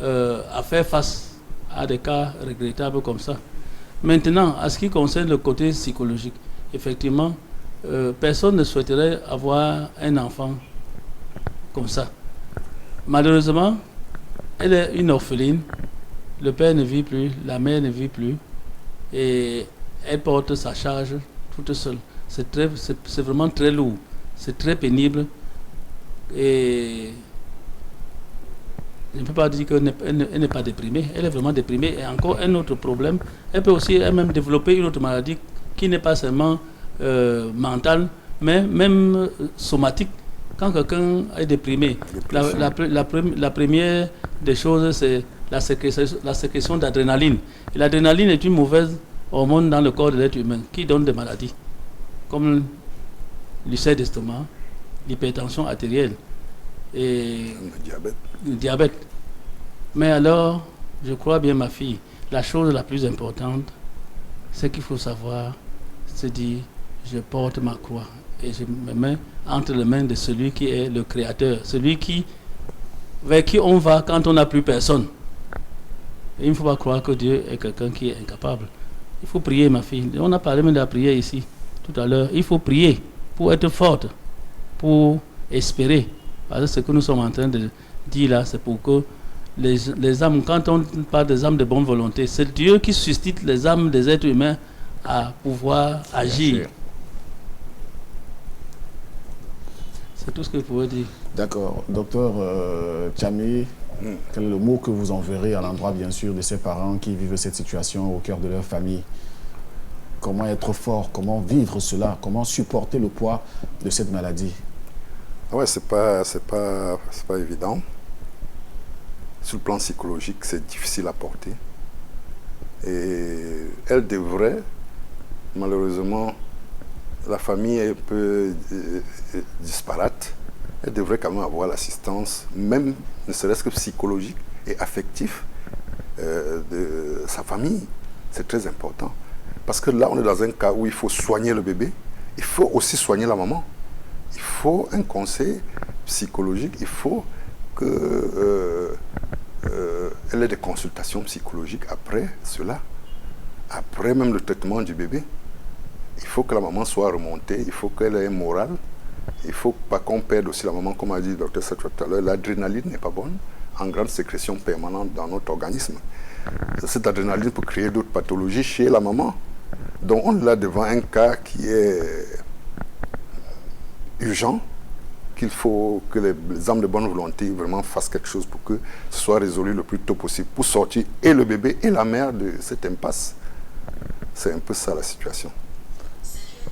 à faire face à des cas regrettables comme ça. Maintenant, à ce qui concerne le côté psychologique, effectivement, personne ne souhaiterait avoir un enfant comme ça. Malheureusement, elle est une orpheline, le père ne vit plus, la mère ne vit plus, et elle porte sa charge toute seule. C'est vraiment très lourd, c'est très pénible. Et je ne peux pas dire qu'elle n'est pas déprimée, elle est vraiment déprimée. Et encore un autre problème, elle peut aussi elle-même développer une autre maladie qui n'est pas seulement mentale, mais même somatique. Quand quelqu'un est déprimé, la première des choses, c'est la sécrétion d'adrénaline. Et l'adrénaline est une mauvaise hormone dans le corps de l'être humain qui donne des maladies comme l'ulcère d'estomac, l'hypertension artérielle et le diabète. Mais alors, je crois bien, ma fille, la chose la plus importante, c'est qu'il faut savoir se dire, je porte ma croix et je me mets entre les mains de celui qui est le Créateur, celui vers qui on va quand on n'a plus personne. Et il ne faut pas croire que Dieu est quelqu'un qui est incapable. Il faut prier, ma fille. On a parlé même de la prière ici, tout à l'heure. Il faut prier pour être forte, pour espérer. Parce que ce que nous sommes en train de dire là, c'est pour que les âmes, quand on parle des âmes de bonne volonté, c'est Dieu qui suscite les âmes des êtres humains à pouvoir agir. C'est tout ce que je pourrais dire. D'accord. Docteur Tchami, quel est le mot que vous enverrez à l'endroit, bien sûr, de ces parents qui vivent cette situation au cœur de leur famille? Comment être fort? Comment vivre cela? Comment supporter le poids de cette maladie? Ouais, c'est pas évident. Sur le plan psychologique, c'est difficile à porter. Et elle devrait, malheureusement, la famille est un peu disparate. Elle devrait quand même avoir l'assistance, même ne serait-ce que psychologique et affectif de sa famille. C'est très important. Parce que là, on est dans un cas où il faut soigner le bébé. Il faut aussi soigner la maman. Il faut un conseil psychologique. Il faut qu'elle ait des consultations psychologiques après cela. après même le traitement du bébé, il faut que la maman soit remontée, il faut qu'elle ait un moral. Il ne faut pas qu'on perde aussi la maman, comme a dit le docteur Sacha tout à l'heure. L'adrénaline n'est pas bonne, en grande sécrétion permanente dans notre organisme. Cette adrénaline peut créer d'autres pathologies chez la maman. Donc on est là devant un cas qui est urgent, qu'il faut que les hommes de bonne volonté vraiment fassent quelque chose pour que ce soit résolu le plus tôt possible, pour sortir et le bébé et la mère de cette impasse. C'est un peu ça la situation.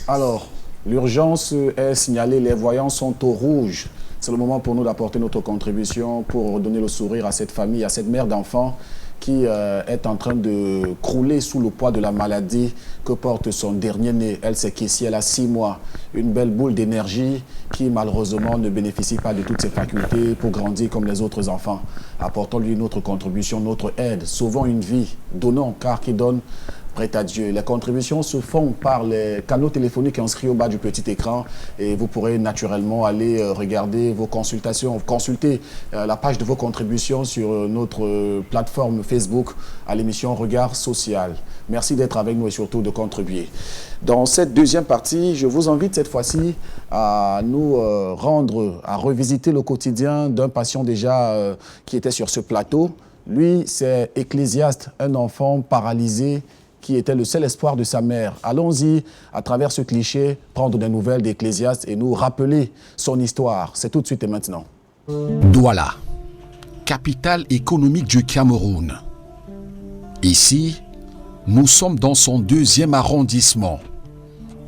Alors, l'urgence est signalée, les voyants sont au rouge. C'est le moment pour nous d'apporter notre contribution pour donner le sourire à cette famille, à cette mère d'enfant qui est en train de crouler sous le poids de la maladie que porte son dernier-né. Elle sait qu'ici, elle a 6 mois. Une belle boule d'énergie qui, malheureusement, ne bénéficie pas de toutes ses facultés pour grandir comme les autres enfants. Apportons-lui notre contribution, notre aide. Sauvons une vie. Donnons, car qui donne prête à Dieu. Les contributions se font par les canaux téléphoniques inscrits au bas du petit écran et vous pourrez naturellement aller regarder vos consultations, consulter la page de vos contributions sur notre plateforme Facebook à l'émission Regard Social. Merci d'être avec nous et surtout de contribuer. Dans cette deuxième partie, je vous invite cette fois-ci à nous à revisiter le quotidien d'un patient déjà qui était sur ce plateau. Lui, c'est Ecclésiaste, un enfant paralysé qui était le seul espoir de sa mère. Allons-y, à travers ce cliché, prendre des nouvelles d'Ecclésiaste et nous rappeler son histoire. C'est tout de suite et maintenant. Douala, capitale économique du Cameroun. Ici, nous sommes dans son 2e arrondissement,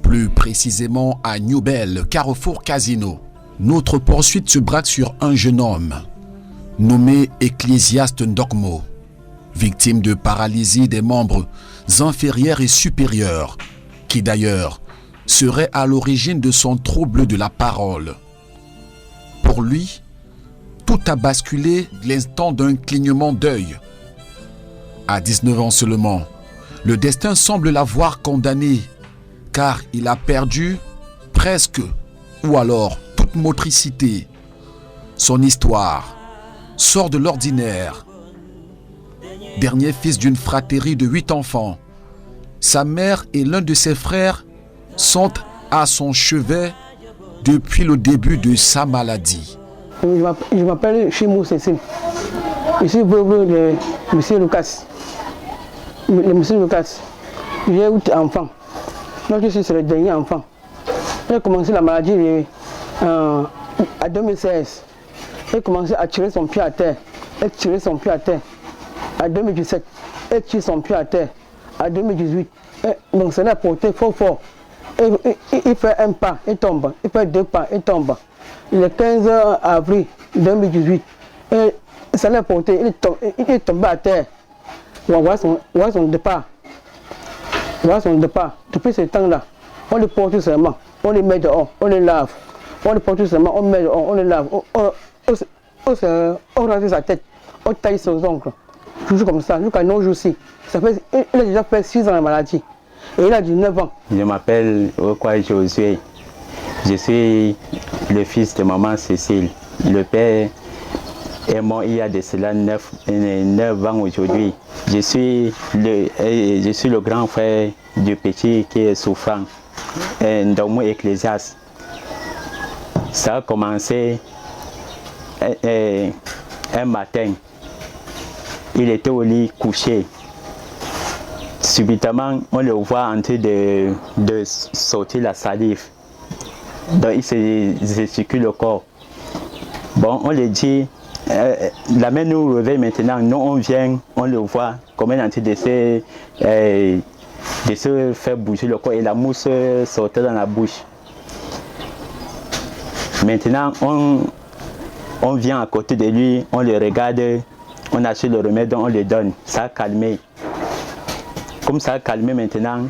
plus précisément à Newbel, Carrefour Casino. Notre poursuite se braque sur un jeune homme, nommé Ecclésiaste Ndokmo, victime de paralysie des membres inférieurs et supérieurs, qui d'ailleurs serait à l'origine de son trouble de la parole. Pour lui, tout a basculé l'instant d'un clignement d'œil. À 19 ans seulement, le destin semble l'avoir condamné, car il a perdu presque, ou alors toute motricité. Son histoire sort de l'ordinaire. Dernier fils d'une fratrie de 8 enfants, sa mère et l'un de ses frères sont à son chevet depuis le début de sa maladie. Je m'appelle Chimou Cécile. Je suis veuve de M. Lucas. Monsieur Lucas, j'ai 8 enfants. Moi, je suis le dernier enfant. J'ai commencé la maladie en 2016. J'ai commencé à tirer son pied à terre. À 2017, elle tire son pied à terre. À 2018, donc ça l'a porté fort. Il fait un pas, il tombe. Il fait 2 pas, il tombe. Le 15 avril 2018, ça l'a porté, il est tombé à terre. Voilà son départ. Depuis ce temps-là, on le porte seulement. On le met dehors, on le lave. On le porte seulement, on le met dehors, on le lave. On rase sa tête, on taille ses ongles. Toujours comme ça, jusqu'à nos jours-ci. Il a déjà fait 6 ans de maladie. Et il a 19 ans. Je m'appelle Okwa Josué. Je suis le fils de maman Cécile. Le père est mort il y a de cela 9 ans aujourd'hui. Je suis le grand frère du petit qui est souffrant, Ndomo Ecclésiaste. Ça a commencé un matin. Il était au lit couché. Subitement, on le voit en train de sortir la salive. Donc il se circule le corps. Bon, on le dit, la main nous réveille maintenant. Nous, on vient, on le voit comme il est en train de se faire bouger le corps et la mousse sortait dans la bouche. Maintenant, on vient à côté de lui, on le regarde. On achète le remède, on le donne. Ça a calmé. Comme ça a calmé maintenant,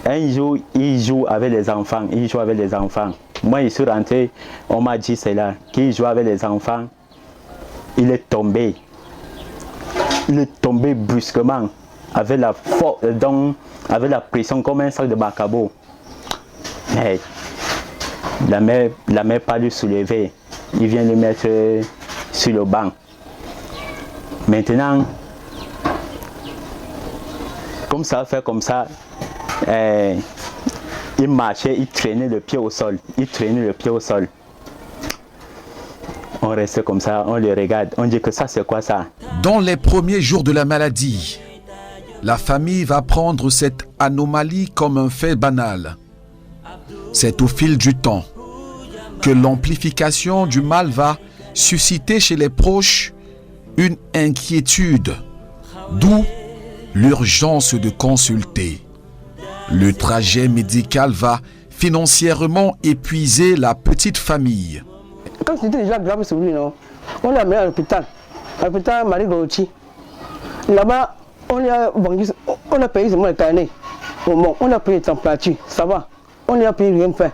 un jour, il joue avec les enfants. Moi, je suis rentré, on m'a dit cela, qu'il joue avec les enfants. Il est tombé. Brusquement, avec la force, avec la pression comme un sac de bacabo. Mais la mère pas lui soulever. Il vient le mettre sur le banc. Maintenant, Comme ça fait comme ça, il marchait, il traînait le pied au sol. Il traînait le pied au sol. On reste comme ça, on le regarde, on dit que ça c'est quoi ça? Dans les premiers jours de la maladie, la famille va prendre cette anomalie comme un fait banal. C'est au fil du temps que l'amplification du mal va susciter chez les proches une inquiétude, d'où l'urgence de consulter. Le trajet médical va financièrement épuiser la petite famille. Quand c'était déjà grave sur lui, non, on l'a amené à l'hôpital Marie-Gauthier. Là-bas, on a payé seulement le carnet. Bon, on a payé les températures, ça va. On n'a payé rien fait.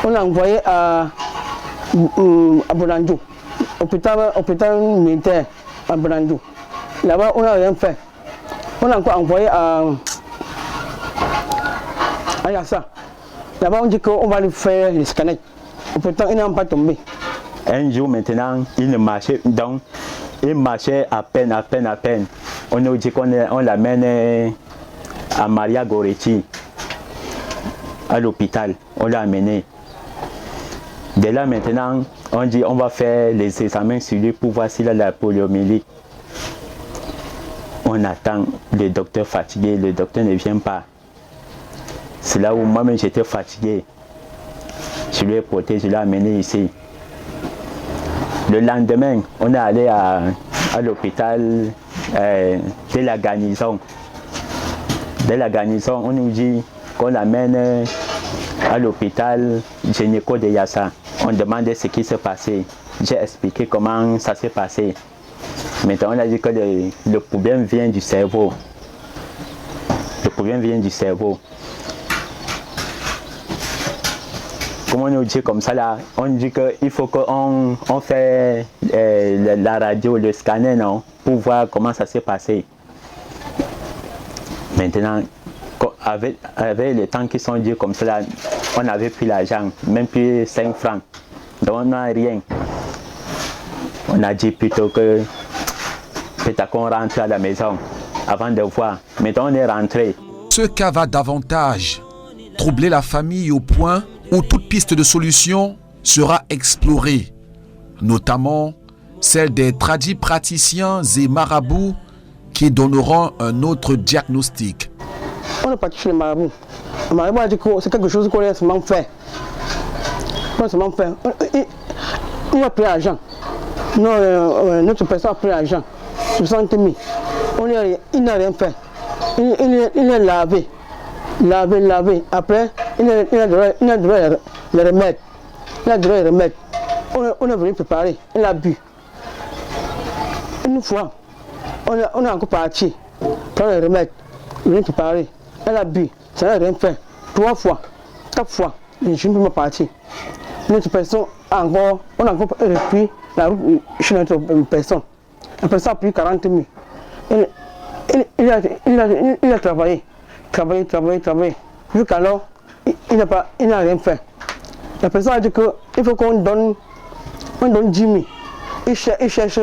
On l'a envoyé à Bonanjo, hôpital militaire à Bonanjo. Là-bas, on n'a rien fait. On l'a encore envoyé à Yassa. Là-bas, on dit qu'on va lui faire les scanners. Pourtant, il n'a pas tombé. Un jour maintenant, il ne marchait donc, il marchait à peine. On nous dit qu'on l'amène à Maria Goretti, à l'hôpital. On l'a amené. Dès là maintenant, on dit on va faire les examens sur lui pour voir s'il a la poliomyélite. On attend le docteur fatigué, le docteur ne vient pas. C'est là où moi-même j'étais fatigué. Je lui ai porté, je l'ai amené ici. Le lendemain, on est allé à l'hôpital de la garnison. De la garnison, on nous dit qu'on l'amène à l'hôpital gynéco de Yassa. On demandait ce qui s'est passé. J'ai expliqué comment ça s'est passé. Maintenant, on a dit que le problème vient du cerveau. Le problème vient du cerveau. Comme on nous dit comme ça là, on dit qu'il faut qu'on fait la radio, le scanner, non, pour voir comment ça s'est passé. Maintenant, avec les temps qui sont durs comme ça là, on n'avait plus l'argent, même plus 5 francs. Donc on n'a rien. On a dit plutôt que peut-être qu'on rentre à la maison avant de voir. Maintenant on est rentré. Ce cas va davantage troubler la famille au point où toute piste de solution sera explorée, notamment celle des tradipraticiens et marabouts qui donneront un autre diagnostic. On est parti chez les marabouts. Le marabout a dit que c'est quelque chose qu'on a seulement fait. Il a pris l'argent. Notre personne a pris l'argent. 60 000. Il n'a rien fait. Il est lavé. Après, il a dû le remettre. On est venu préparer. Il a bu. Une fois, on est encore parti. Prendre le remède. Venu préparer. Elle a bu. Ça n'a rien fait. 3 fois, 4 fois. Je ne suis pas parti. Notre personne on a encore repris la route chez notre personne. La personne a pris 40 000. Il a travaillé. Jusqu'alors, il n'a rien fait. La personne a dit qu'il faut qu'on donne 10 000. Il cherche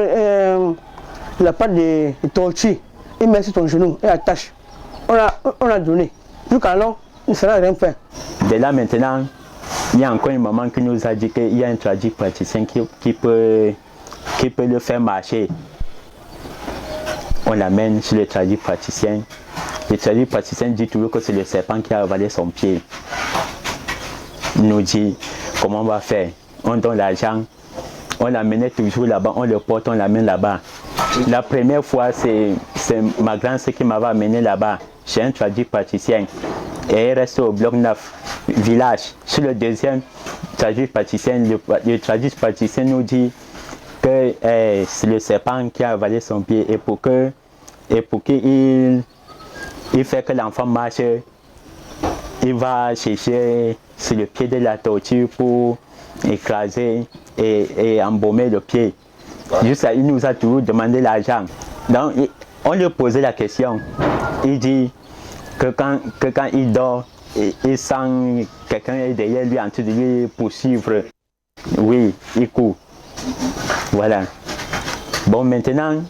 la pâte de tortue. Il met sur ton genou et attache. On a donné. Jusqu'alors, il ne sera rien fait. De là maintenant, il y a encore une maman qui nous a dit qu'il y a un tradipraticien qui peut le faire marcher. On l'amène chez le tradipraticien. Le tradipraticien dit toujours que c'est le serpent qui a avalé son pied. Il nous dit comment on va faire. On donne l'argent, on l'amène toujours là-bas, on le porte, on l'amène là-bas. La première fois, c'est ma grand-sœur qui m'avait amené là-bas, chez un tradipraticien. Et elle reste au bloc 9, village. Sur le deuxième tradipraticien, le tradipraticien nous dit que c'est le serpent qui a avalé son pied et pour qu'il fait que l'enfant marche, il va chercher sur le pied de la tortue pour écraser et embaumer le pied. Jusqu'à il nous a toujours demandé l'argent. Donc on lui posait la question. Il dit que quand il dort, il sent quelqu'un derrière lui en train de lui poursuivre. Oui, il court. Voilà. Bon, maintenant,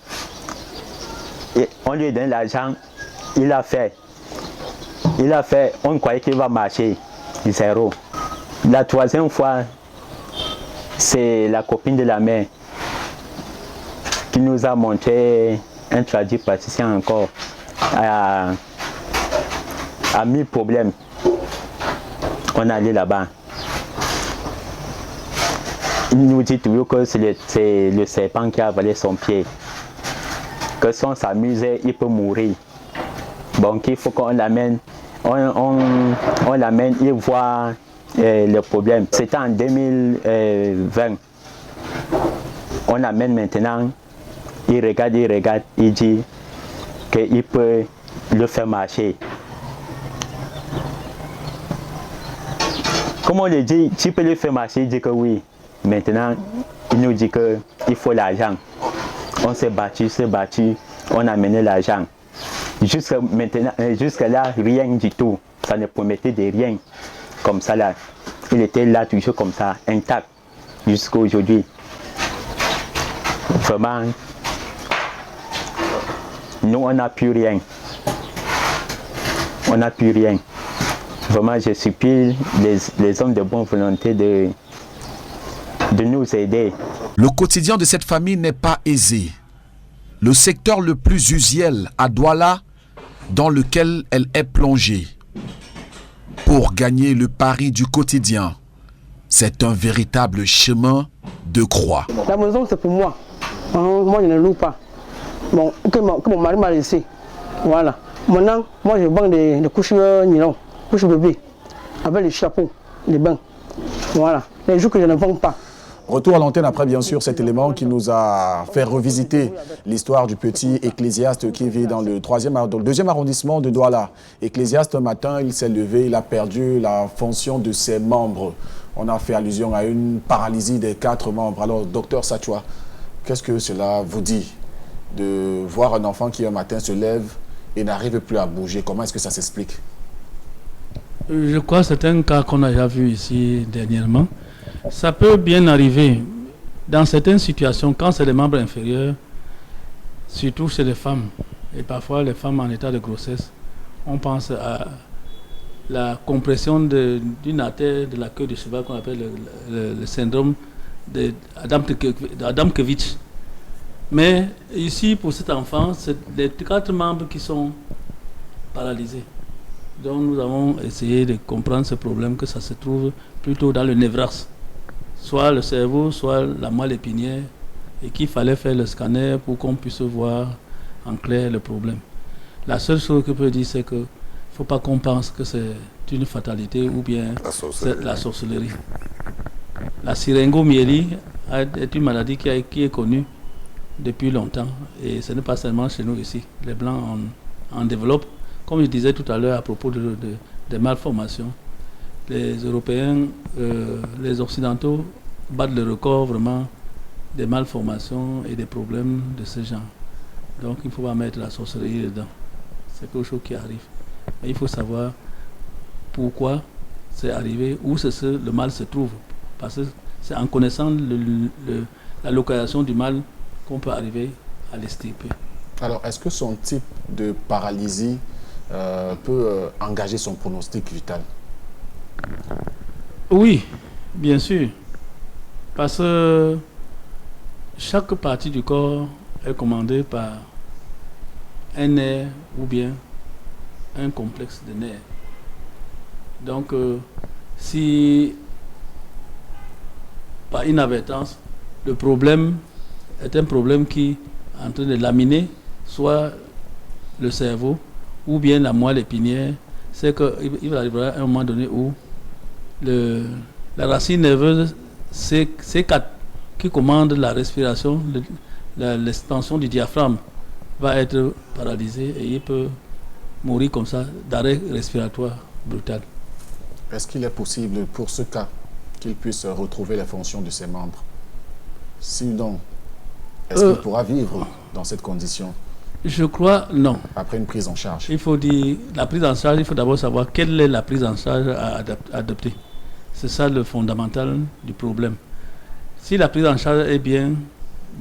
on lui donne l'argent. Il a fait, on croyait qu'il va marcher, 0. La troisième fois, c'est la copine de la mère qui nous a montré un tradipraticien encore à 1000 problèmes. On est allé là-bas. Il nous dit toujours que c'est le serpent qui a avalé son pied. Que si on s'amusait, il peut mourir. Donc il faut qu'on l'amène, on l'amène, il voit le problème. C'était en 2020. On l'amène maintenant, il regarde, il dit qu'il peut le faire marcher. Comme on le dit, tu peux le faire marcher, il dit que oui. Maintenant, il nous dit qu'il faut l'argent. On s'est battu, on a mené l'argent. Jusqu'à là, rien du tout. Ça ne promettait de rien. Comme ça là. Il était là toujours comme ça, intact, jusqu'à aujourd'hui. Vraiment, nous on n'a plus rien. On n'a plus rien. Vraiment, je supplie les hommes de bonne volonté de nous aider. Le quotidien de cette famille n'est pas aisé. Le secteur le plus usuel à Douala, dans lequel elle est plongée. Pour gagner le pari du quotidien, c'est un véritable chemin de croix. La maison, c'est pour moi. Moi, je ne loue pas. Bon, que mon mari m'a laissé. Voilà. Maintenant, moi, je vends des couches nylon, couches bébé, avec les chapeaux, les bains. Voilà. Les jours que je ne vends pas. Retour à l'antenne après, bien sûr, cet élément qui nous a fait revisiter l'histoire du petit ecclésiaste qui vit dans le 2e arrondissement de Douala. Ecclésiaste, un matin, il s'est levé, il a perdu la fonction de ses membres. On a fait allusion à une paralysie des 4 membres. Alors, docteur Satchoua, qu'est-ce que cela vous dit de voir un enfant qui un matin se lève et n'arrive plus à bouger? Comment est-ce que ça s'explique? Je crois que c'est un cas qu'on a déjà vu ici dernièrement. Ça peut bien arriver dans certaines situations, quand c'est les membres inférieurs, surtout chez les femmes, et parfois les femmes en état de grossesse, on pense à la compression d'une artère de la queue du cheval qu'on appelle le syndrome d'Adamkiewicz. Mais ici, pour cet enfant, c'est les 4 membres qui sont paralysés. Donc nous avons essayé de comprendre ce problème, que ça se trouve plutôt dans le névras, soit le cerveau, soit la moelle épinière, et qu'il fallait faire le scanner pour qu'on puisse voir en clair le problème. La seule chose que je peux dire, c'est qu'il ne faut pas qu'on pense que c'est une fatalité ou bien c'est la sorcellerie. La syringomyélie est une maladie qui est connue depuis longtemps, et ce n'est pas seulement chez nous ici. Les Blancs en développent. Comme je disais tout à l'heure à propos des malformations, les Européens, les Occidentaux battent le record vraiment des malformations et des problèmes de ce genre. Donc il ne faut pas mettre la sorcellerie dedans. C'est quelque chose qui arrive. Mais il faut savoir pourquoi c'est arrivé, où le mal se trouve. Parce que c'est en connaissant la localisation du mal qu'on peut arriver à l'extirper. Alors, est-ce que son type de paralysie peut engager son pronostic vital? Oui, bien sûr. Parce que chaque partie du corps est commandée par un nerf ou bien un complexe de nerfs. Donc, si par inadvertance, le problème est un problème qui est en train de laminer soit le cerveau ou bien la moelle épinière, c'est qu'il va arriver à un moment donné où la racine nerveuse C4 qui commande la respiration, l'expansion du diaphragme va être paralysée et il peut mourir comme ça d'arrêt respiratoire brutal. Est-ce qu'il est possible pour ce cas qu'il puisse retrouver les fonctions de ses membres? Sinon, est-ce qu'il pourra vivre dans cette condition? Je crois non. Après une prise en charge. Il faut dire, la prise en charge, il faut d'abord savoir quelle est la prise en charge à adopter. C'est ça le fondamental du problème. Si la prise en charge est bien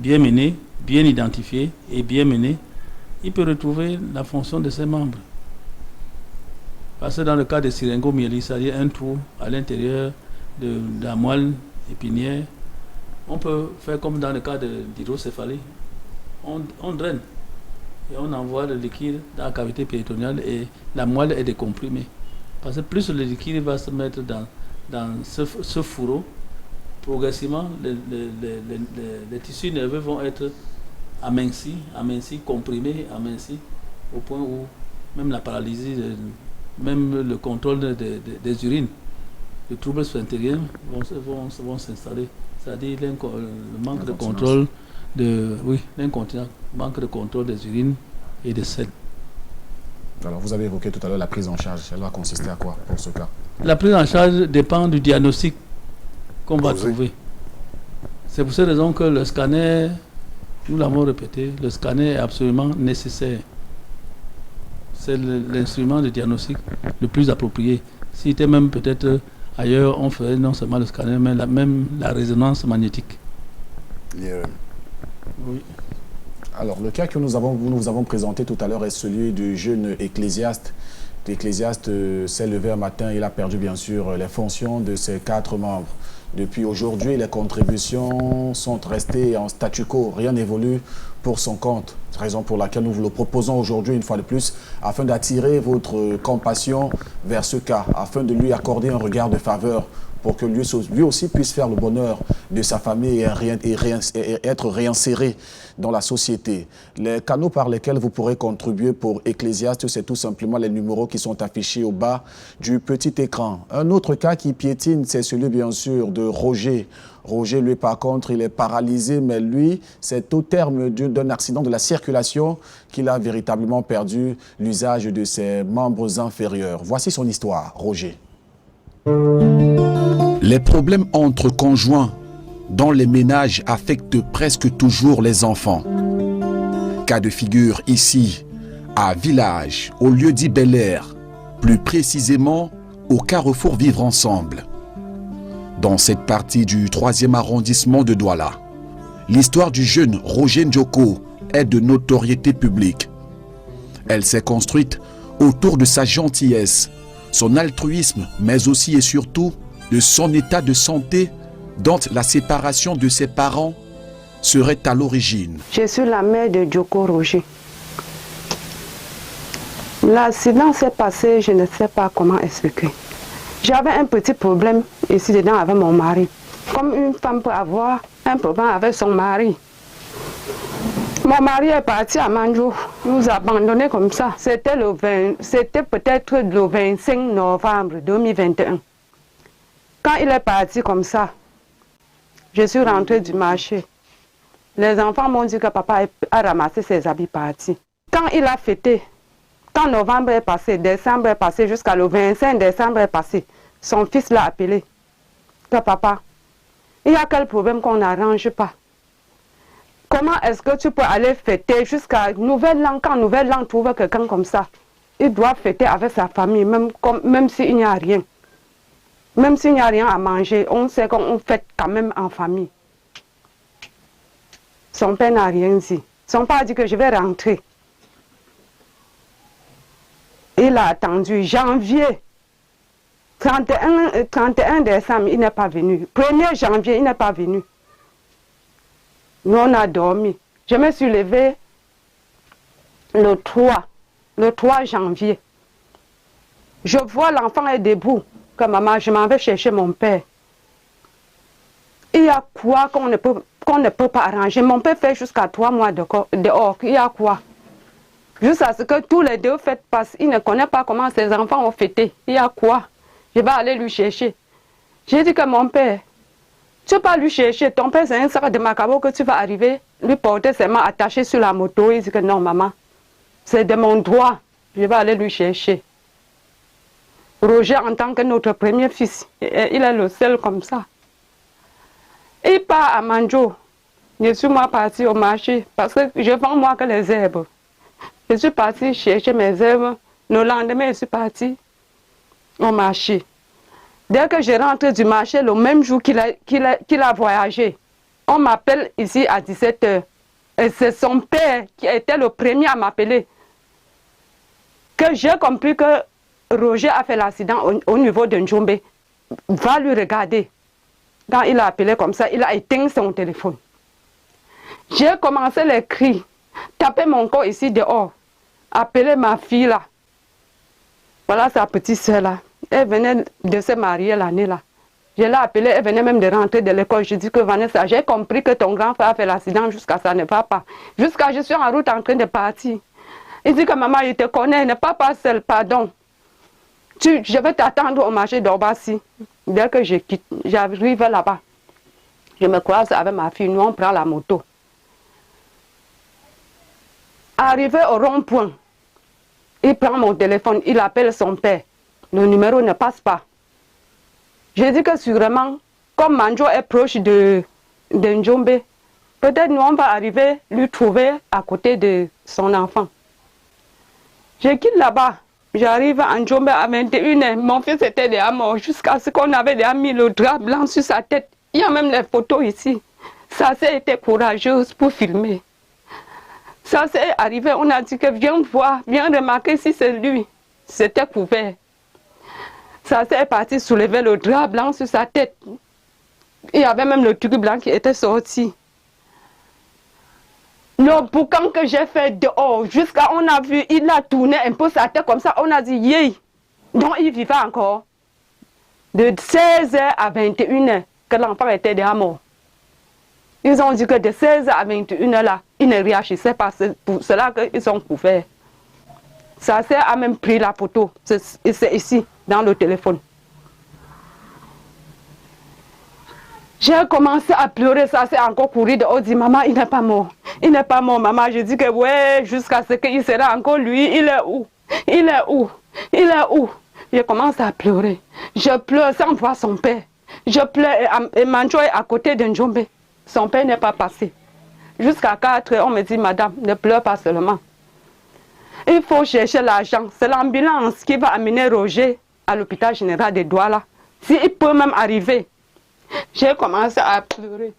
menée, bien identifiée et bien menée, il peut retrouver la fonction de ses membres. Parce que dans le cas de syringomyélie, c'est-à-dire un trou à l'intérieur de la moelle épinière, on peut faire comme dans le cas d'hydrocéphalie. On draine et on envoie le liquide dans la cavité péritonéale et la moelle est décomprimée. Parce que plus le liquide va se mettre dans ce fourreau, progressivement, les tissus nerveux vont être amincis, comprimés, amincis, au point où même la paralysie, même le contrôle des urines, les troubles sphinctériens vont s'installer. C'est-à-dire le manque de contrôle l'incontinence, manque de contrôle des urines et des selles. Alors, vous avez évoqué tout à l'heure la prise en charge. Elle va consister à quoi pour ce cas? La prise en charge dépend du diagnostic qu'on va trouver. C'est pour cette raison que le scanner, nous l'avons répété, le scanner est absolument nécessaire. C'est l'instrument de diagnostic le plus approprié. Si c'était même peut-être ailleurs, on ferait non seulement le scanner, mais même la résonance magnétique. Oui. Alors, le cas que nous avons présenté tout à l'heure est celui du jeune ecclésiaste. L'ecclésiaste s'est levé un matin, il a perdu bien sûr les fonctions de ses 4 membres. Depuis aujourd'hui, les contributions sont restées en statu quo, rien n'évolue pour son compte. Raison pour laquelle nous vous le proposons aujourd'hui une fois de plus, afin d'attirer votre compassion vers ce cas, afin de lui accorder un regard de faveur, pour que lui aussi puisse faire le bonheur de sa famille et être réinséré dans la société. Les canaux par lesquels vous pourrez contribuer pour Ecclésiaste, c'est tout simplement les numéros qui sont affichés au bas du petit écran. Un autre cas qui piétine, c'est celui bien sûr de Roger. Roger, lui, par contre, il est paralysé, mais lui, c'est au terme d'un accident de la circulation qu'il a véritablement perdu l'usage de ses membres inférieurs. Voici son histoire, Roger. Les problèmes entre conjoints dans les ménages affectent presque toujours les enfants. Cas de figure ici, à Village, au lieu-dit Bel Air, plus précisément au carrefour Vivre Ensemble. Dans cette partie du 3e arrondissement de Douala, l'histoire du jeune Roger Ndjoko est de notoriété publique. Elle s'est construite autour de sa gentillesse, son altruisme, mais aussi et surtout de son état de santé dont la séparation de ses parents serait à l'origine. Je suis la mère de Ndjoko Roger. L'accident s'est passé, je ne sais pas comment expliquer. J'avais un petit problème ici dedans avec mon mari. Comme une femme peut avoir un problème avec son mari. Mon mari est parti à Manjo, nous a abandonnés comme ça. C'était peut-être le 25 novembre 2021. Quand il est parti comme ça, je suis rentrée du marché. Les enfants m'ont dit que papa a ramassé ses habits partis. Quand il a fêté, quand novembre est passé, décembre est passé, jusqu'à le 25 décembre est passé, son fils l'a appelé. Que papa, il y a quel problème qu'on n'arrange pas? Comment est-ce que tu peux aller fêter jusqu'à Nouvelle An, quand Nouvelle An trouve quelqu'un comme ça? Il doit fêter avec sa famille, même s'il n'y a rien. Même s'il n'y a rien à manger, on sait qu'on fête quand même en famille. Son père n'a rien dit. Son père a dit que je vais rentrer. Il a attendu janvier. 31 décembre, il n'est pas venu. 1er janvier, il n'est pas venu. Nous, on a dormi. Je me suis levée le 3 janvier. Je vois l'enfant est debout. Que maman, je m'en vais chercher mon père. Il y a quoi qu'on ne peut pas arranger? Mon père fait jusqu'à 3 mois dehors. Il y a quoi? Jusqu'à ce que tous les deux fêtes passent. Il ne connaît pas comment ses enfants ont fêté. Il y a quoi? Je vais aller lui chercher. J'ai dit que mon père, tu vas lui chercher. Ton père, c'est un sac de macabo que tu vas arriver, lui porter ses mains attachées sur la moto. Il dit que non, maman, c'est de mon droit. Je vais aller lui chercher. Roger, en tant que notre premier fils, il est le seul comme ça. Il part à Manjo. Je suis moi partie au marché parce que je vends moi que les herbes. Je suis partie chercher mes herbes. Le lendemain, je suis partie au marché. Dès que je rentre du marché, le même jour qu'il a voyagé, on m'appelle ici à 17 h. Et c'est son père qui a été le premier à m'appeler. Que j'ai compris que Roger a fait l'accident au niveau de Njombe. Va lui regarder. Quand il a appelé comme ça, il a éteint son téléphone. J'ai commencé les cris, taper mon corps ici dehors, appeler ma fille là. Voilà sa petite soeur là. Elle venait de se marier l'année là. Je l'ai appelée, elle venait même de rentrer de l'école. Je dis que Vanessa, j'ai compris que ton grand frère a fait l'accident, jusqu'à ça ne va pas. Jusqu'à je suis en route en train de partir. Il dit que maman, il te connaît, ne pas seul, pardon. Je vais t'attendre au marché d'Orbassi. Dès que je quitte, j'arrive là-bas. Je me croise avec ma fille, nous on prend la moto. Arrivé au rond-point, il prend mon téléphone, il appelle son père. Le numéro ne passe pas. Je dis que sûrement, comme Manjo est proche de Njombe, peut-être nous on va arriver lui trouver à côté de son enfant. Je quitte là-bas. J'arrive à Njombe à 21h. Mon fils était déjà mort jusqu'à ce qu'on avait déjà mis le drap blanc sur sa tête. Il y a même les photos ici. Ça s'est été courageuse pour filmer. Ça s'est arrivé, on a dit que viens voir, viens remarquer si c'est lui. C'était couvert. Ça s'est parti soulever le drap blanc sur sa tête. Il y avait même le truc blanc qui était sorti. Le boucan que j'ai fait dehors, jusqu'à on a vu, il a tourné un peu sa tête comme ça, on a dit yé. Donc il vivait encore. De 16h à 21h, que l'enfant était déjà mort. Ils ont dit que de 16h à 21h là, il ne réagissait pas, c'est pour cela qu'ils ont couvert. Ça a même pris la photo, c'est ici, dans le téléphone. J'ai commencé à pleurer, ça s'est encore couru de haut, dit maman, il n'est pas mort. Il n'est pas mort, maman. Je dis que ouais, jusqu'à ce qu'il sera encore lui, il est où? Il est où? Il est où? Je commence à pleurer. Je pleure sans voir son père. Je pleure et Manjo est à côté de Njombe. Son père n'est pas passé. Jusqu'à 4 heures, on me dit, madame, ne pleure pas seulement. Il faut chercher l'argent. C'est l'ambulance qui va amener Roger à l'hôpital général de Douala. S'il peut même arriver. J'ai commencé à pleurer.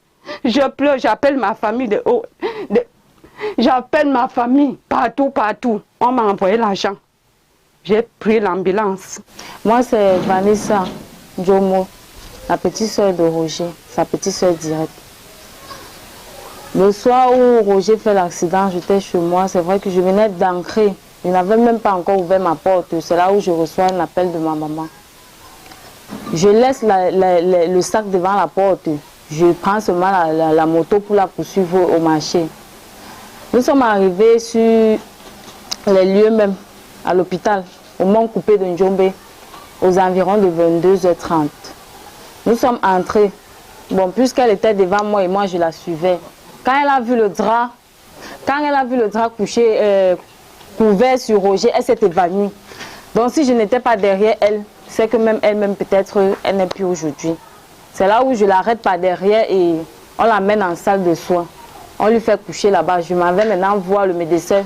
Je pleure, j'appelle ma famille de haut. J'appelle ma famille partout, partout. On m'a envoyé l'argent. J'ai pris l'ambulance. Moi, c'est Vanessa Jomo, la petite soeur de Roger, sa petite soeur directe. Le soir où Roger fait l'accident, j'étais chez moi. C'est vrai que je venais d'ancrer. Je n'avais même pas encore ouvert ma porte. C'est là où je reçois un appel de ma maman. Je laisse le sac devant la porte. Je prends seulement la moto pour la poursuivre au marché. Nous sommes arrivés sur les lieux même, à l'hôpital, au Mont Coupé de Njombe, aux environs de 22h30. Nous sommes entrés. Bon, puisqu'elle était devant moi et moi je la suivais. Quand elle a vu le drap couché, couvert sur Roger, elle s'est évanouie. Donc si je n'étais pas derrière elle, c'est que même elle-même peut-être elle n'est plus aujourd'hui. C'est là où je l'arrête par derrière et on l'amène en salle de soins. On lui fait coucher là-bas. Je m'en vais maintenant voir le médecin.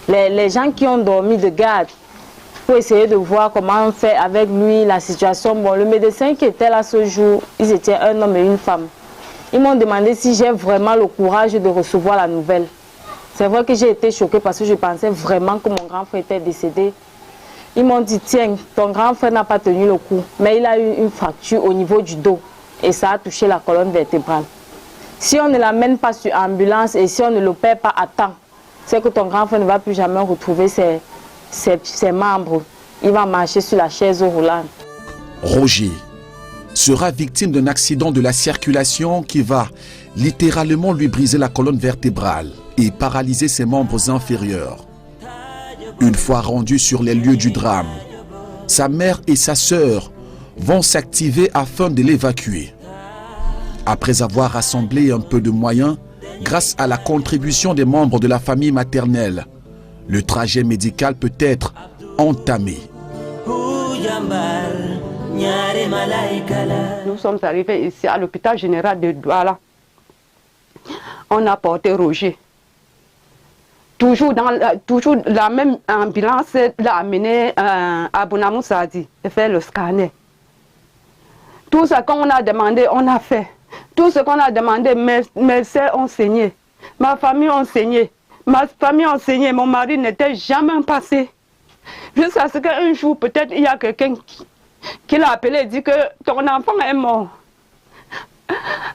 Les gens qui ont dormi de garde pour essayer de voir comment on fait avec lui, la situation. Bon, le médecin qui était là ce jour, ils étaient un homme et une femme. Ils m'ont demandé si j'ai vraiment le courage de recevoir la nouvelle. C'est vrai que j'ai été choquée parce que je pensais vraiment que mon grand frère était décédé. Ils m'ont dit, tiens, ton grand frère n'a pas tenu le coup, mais il a eu une fracture au niveau du dos et ça a touché la colonne vertébrale. Si on ne l'amène pas sur ambulance et si on ne l'opère pas à temps, c'est que ton grand frère ne va plus jamais retrouver ses membres. Il va marcher sur la chaise roulante. Roger sera victime d'un accident de la circulation qui va littéralement lui briser la colonne vertébrale et paralyser ses membres inférieurs. Une fois rendu sur les lieux du drame, sa mère et sa sœur vont s'activer afin de l'évacuer. Après avoir rassemblé un peu de moyens, grâce à la contribution des membres de la famille maternelle, le trajet médical peut être entamé. Nous sommes arrivés ici à l'hôpital général de Douala. On a porté Roger. Toujours la même ambulance l'a amené à Bonamoussadi et faire le scanner. Tout ce qu'on a demandé, on a fait. Tout ce qu'on a demandé, mes soeurs ont saigné. Ma famille enseignait. Ma famille enseignait. Mon mari n'était jamais passé. Jusqu'à ce qu'un jour, peut-être, il y a quelqu'un qui l'a appelé et dit que ton enfant est mort.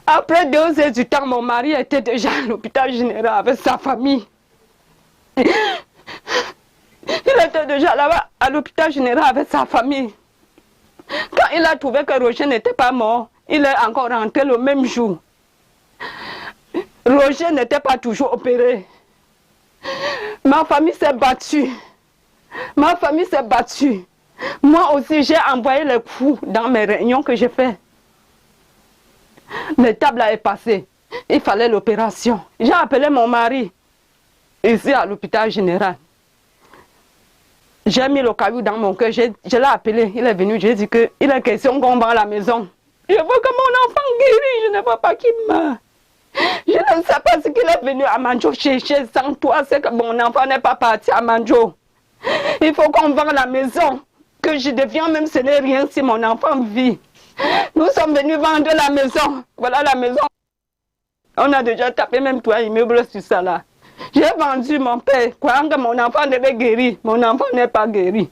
Après 2 heures du temps, mon mari était déjà à l'hôpital général avec sa famille. Il était déjà là-bas à l'hôpital général avec sa famille. Quand il a trouvé que Roger n'était pas mort, il est encore rentré le même jour. Roger n'était pas toujours opéré. Ma famille s'est battue. Ma famille s'est battue. Moi aussi, j'ai envoyé les coups dans mes réunions que j'ai faites. Le table est passé. Il fallait l'opération. J'ai appelé mon mari ici à l'hôpital général. J'ai mis le caillou dans mon cœur. Je l'ai appelé. Il est venu. J'ai dit qu'il est question qu'on va à la maison. Je veux que mon enfant guérisse. Je ne veux pas qu'il meure. Je ne sais pas ce qu'il est venu à Manjo chercher sans toi. C'est que mon enfant n'est pas parti à Manjo. Il faut qu'on vende la maison. Que je deviens même, ce n'est rien si mon enfant vit. Nous sommes venus vendre la maison. Voilà la maison. On a déjà tapé même 3 immeubles sur ça là. J'ai vendu mon père, croyant que mon enfant devait guérir. Mon enfant n'est pas guéri.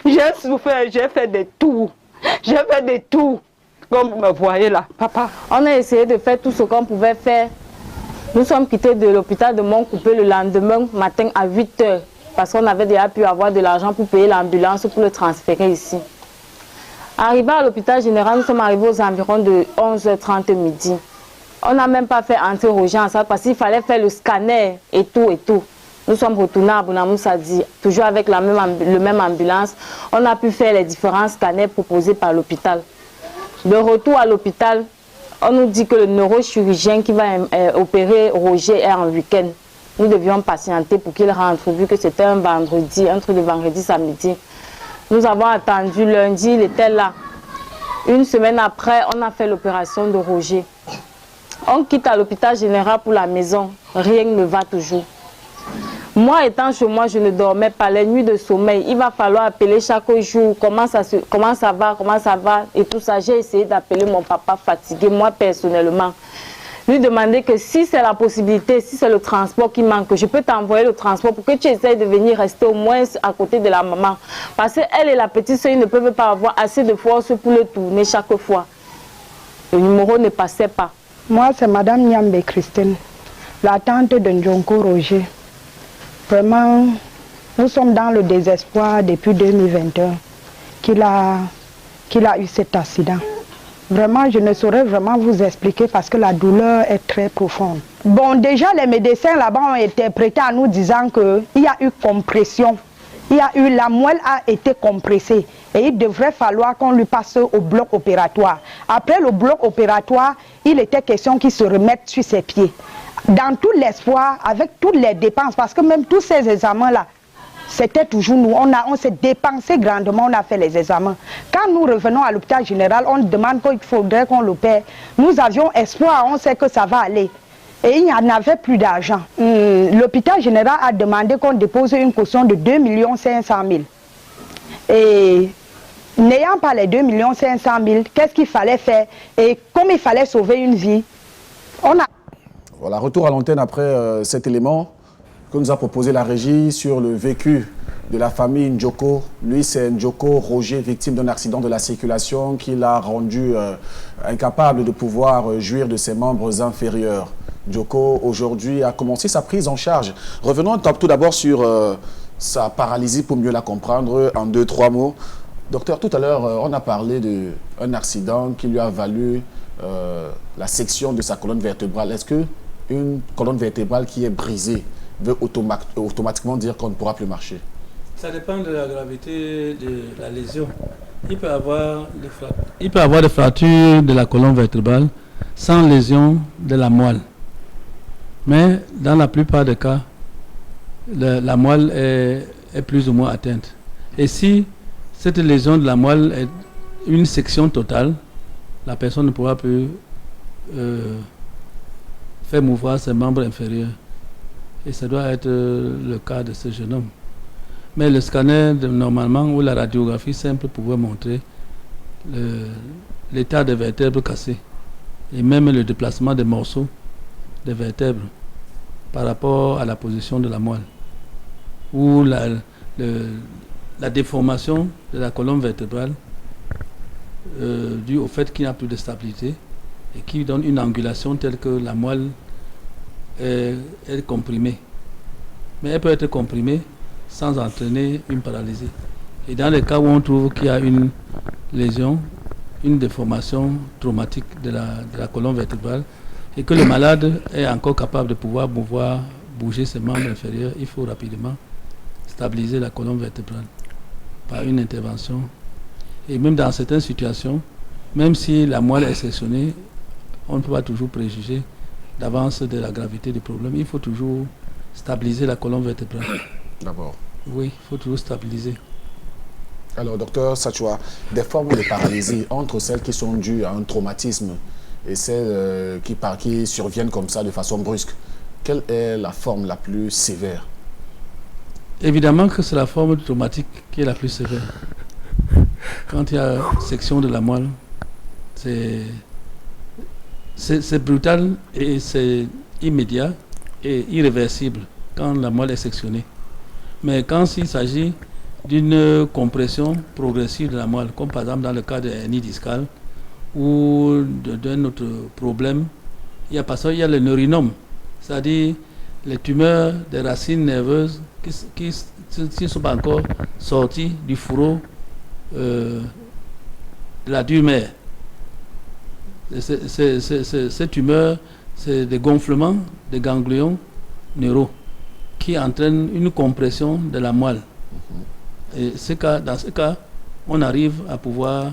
J'ai souffert, j'ai fait des tours. J'ai fait des tours. Comme vous me voyez là, papa. On a essayé de faire tout ce qu'on pouvait faire. Nous sommes quittés de l'hôpital de Montcoupé le lendemain matin à 8 h. Parce qu'on avait déjà pu avoir de l'argent pour payer l'ambulance pour le transférer ici. Arrivé à l'hôpital général, nous sommes arrivés aux environs de 11h30 midi. On n'a même pas fait entrer Roger en salle parce qu'il fallait faire le scanner et tout et tout. Nous sommes retournés à Bounamoussadi, toujours avec la même ambulance. On a pu faire les différents scanners proposés par l'hôpital. De retour à l'hôpital, on nous dit que le neurochirurgien qui va opérer Roger est en week-end. Nous devions patienter pour qu'il rentre, vu que c'était un vendredi, un truc de vendredi samedi. Nous avons attendu lundi, il était là. Une semaine après, on a fait l'opération de Roger. On quitte à l'hôpital général pour la maison. Rien ne va toujours. Moi, étant chez moi, je ne dormais pas. Les nuits de sommeil, il va falloir appeler chaque jour. Comment ça va et tout ça. J'ai essayé d'appeler mon papa fatigué, moi personnellement. Lui demander que si c'est la possibilité, si c'est le transport qui manque, je peux t'envoyer le transport pour que tu essayes de venir rester au moins à côté de la maman. Parce qu'elle et la petite soeur ne peuvent pas avoir assez de force pour le tourner chaque fois. Le numéro ne passait pas. Moi, c'est Madame Nyambe Christine, la tante de Ndjonko Roger. Vraiment, nous sommes dans le désespoir depuis 2021 qu'il a eu cet accident. Vraiment, je ne saurais vraiment vous expliquer parce que la douleur est très profonde. Bon, déjà, les médecins là-bas ont interprété en nous disant qu'il y a eu compression. La moelle a été compressée et il devrait falloir qu'on lui passe au bloc opératoire. Après le bloc opératoire, il était question qu'il se remette sur ses pieds. Dans tout l'espoir, avec toutes les dépenses, parce que même tous ces examens-là, c'était toujours nous. On s'est dépensé grandement, on a fait les examens. Quand nous revenons à l'hôpital général, on demande qu'il faudrait qu'on l'opère. Nous avions espoir, on sait que ça va aller. Et il n'y en avait plus d'argent. L'hôpital général a demandé qu'on dépose une caution de 2 500 000. Et n'ayant pas les 2 500 000, qu'est-ce qu'il fallait faire? Et comme il fallait sauver une vie, on a... Voilà, retour à l'antenne après cet élément que nous a proposé la régie sur le vécu de la famille Ndjoko. Lui, c'est Ndjoko Roger, victime d'un accident de la circulation qui l'a rendu incapable de pouvoir jouir de ses membres inférieurs. Ndjoko, aujourd'hui, a commencé sa prise en charge. Revenons tout d'abord sur sa paralysie pour mieux la comprendre en 2-3 mots. Docteur, tout à l'heure, on a parlé d'un accident qui lui a valu la section de sa colonne vertébrale. Est-ce qu'une colonne vertébrale qui est brisée veut automatiquement dire qu'on ne pourra plus marcher? Ça dépend de la gravité de la lésion. Il peut avoir des fractures de la colonne vertébrale sans lésion de la moelle. Mais dans la plupart des cas, la moelle est plus ou moins atteinte. Et si cette lésion de la moelle est une section totale, la personne ne pourra plus faire mouvoir ses membres inférieurs. Et ça doit être le cas de ce jeune homme. Mais le scanner, normalement, ou la radiographie simple pouvait montrer l'état des vertèbres cassées et même le déplacement des morceaux des vertèbres. par rapport à la position de la moelle, ou la déformation de la colonne vertébrale due au fait qu'il n'y a plus de stabilité et qui donne une angulation telle que la moelle est comprimée. Mais elle peut être comprimée sans entraîner une paralysie. Et dans les cas où on trouve qu'il y a une lésion, une déformation traumatique de la colonne vertébrale, et que le malade est encore capable de pouvoir bouger ses membres inférieurs, il faut rapidement stabiliser la colonne vertébrale par une intervention. Et même dans certaines situations, même si la moelle est sectionnée, on ne peut pas toujours préjuger d'avance de la gravité du problème. Il faut toujours stabiliser la colonne vertébrale. D'abord. Oui, il faut toujours stabiliser. Alors, docteur Sachoua, des formes de paralysie entre celles qui sont dues à un traumatisme et celles qui surviennent comme ça de façon brusque, quelle est la forme la plus sévère? Évidemment que c'est la forme traumatique qui est la plus sévère. Quand il y a section de la moelle, c'est brutal et c'est immédiat et irréversible quand la moelle est sectionnée. Mais quand il s'agit d'une compression progressive de la moelle, comme par exemple dans le cas de hernie discale ou d'un autre problème, il y a le neurinome, c'est-à-dire les tumeurs des racines nerveuses qui ne sont pas encore sorties du fourreau de la dure mère. Ces tumeurs, c'est des gonflements des ganglions neuraux qui entraînent une compression de la moelle. Et dans ce cas, on arrive à pouvoir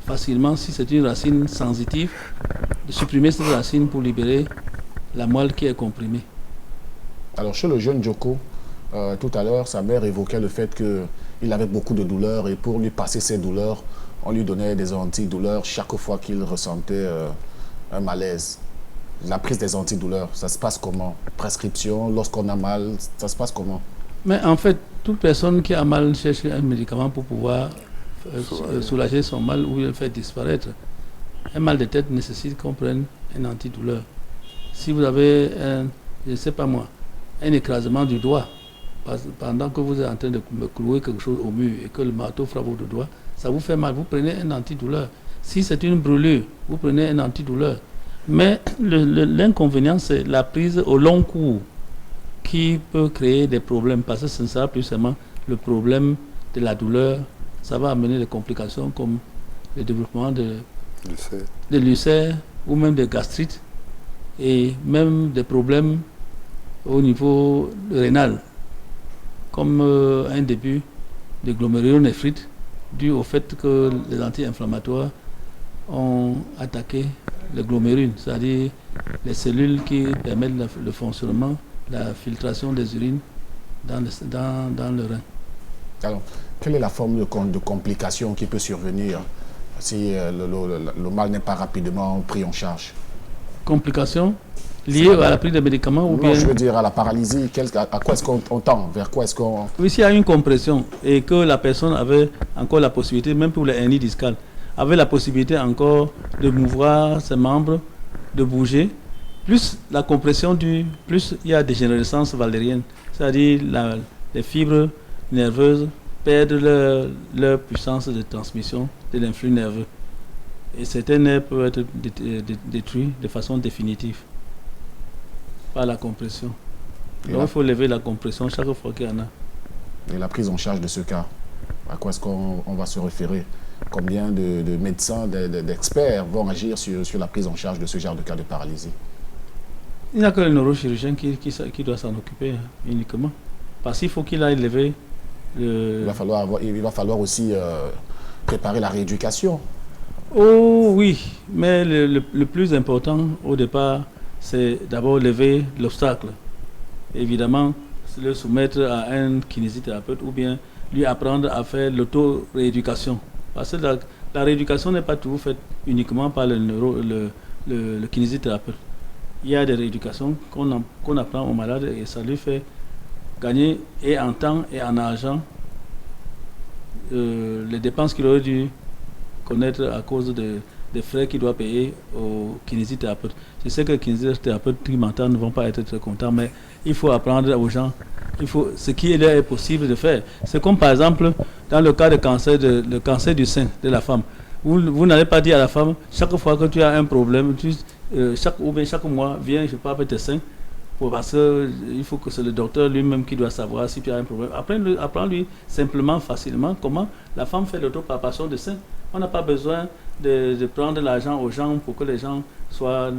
facilement, si c'est une racine sensitive, de supprimer cette racine pour libérer la moelle qui est comprimée. Alors chez le jeune Djoko, tout à l'heure, sa mère évoquait le fait qu'il avait beaucoup de douleurs et pour lui passer ses douleurs, on lui donnait des antidouleurs chaque fois qu'il ressentait un malaise. La prise des antidouleurs, ça se passe comment? Prescription, lorsqu'on a mal, ça se passe comment? Mais en fait, toute personne qui a mal cherche un médicament pour pouvoir soulager son mal ou le faire disparaître. Un mal de tête nécessite qu'on prenne un antidouleur. Si vous avez je ne sais pas moi, un écrasement du doigt, pendant que vous êtes en train de clouer quelque chose au mur et que le marteau frappe votre doigt, ça vous fait mal, vous prenez un antidouleur. Si c'est une brûlure, vous prenez un antidouleur. Mais l'inconvénient, c'est la prise au long cours qui peut créer des problèmes, parce que ce ne sera plus seulement le problème de la douleur, ça va amener des complications comme le développement de l'ulcère ou même de gastrite et même des problèmes au niveau rénal, comme un début de glomérulonéphrite dû au fait que les anti-inflammatoires ont attaqué le glomérule, c'est-à-dire les cellules qui permettent le fonctionnement, la filtration des urines dans le rein. Alors, quelle est la forme de complication qui peut survenir si le mal n'est pas rapidement pris en charge? Complications liées à la prise de médicaments ou bien... Non, je veux dire à la paralysie, à quoi est-ce qu'on tend? Vers quoi est-ce qu'on... Oui, s'il y a une compression et que la personne avait encore la possibilité, même pour les hernies discales, avait la possibilité encore de mouvoir ses membres, de bouger, plus la compression plus il y a dégénérescence valérienne, c'est-à-dire les fibres nerveuses perdent leur puissance de transmission de l'influx nerveux. Et certains nerfs peuvent être détruits de façon définitive par la compression. Donc il faut lever la compression chaque fois qu'il y en a. Et la prise en charge de ce cas, à quoi est-ce qu'on va se référer? Combien de médecins, d'experts vont agir sur la prise en charge de ce genre de cas de paralysie? Il n'y a que le neurochirurgien qui doit s'en occuper uniquement. Parce qu'il faut qu'il aille lever le... Il va falloir aussi préparer la rééducation. Oh oui, mais le plus important au départ, c'est d'abord lever l'obstacle. Évidemment, le soumettre à un kinésithérapeute ou bien lui apprendre à faire l'auto-rééducation. Parce que la rééducation n'est pas toujours faite uniquement par le kinésithérapeute. Il y a des rééducations qu'on apprend aux malades et ça lui fait gagner et en temps et en argent les dépenses qu'il aurait dû connaître à cause de des frais qu'il doit payer aux kinésithérapeutes. Je sais que les kinésithérapeutes mentaux ne vont pas être très contents, mais il faut apprendre aux gens ce qui est possible de faire. C'est comme par exemple dans le cas de cancer, le cancer du sein de la femme. Vous n'allez pas dire à la femme, chaque fois que tu as un problème, chaque mois, viens, je parle avec tes seins. Parce qu'il faut que c'est le docteur lui-même qui doit savoir si tu as un problème. Apprends-lui simplement, facilement, comment la femme fait l'autopalpation de sein. On n'a pas besoin de prendre l'argent aux gens pour que les gens soient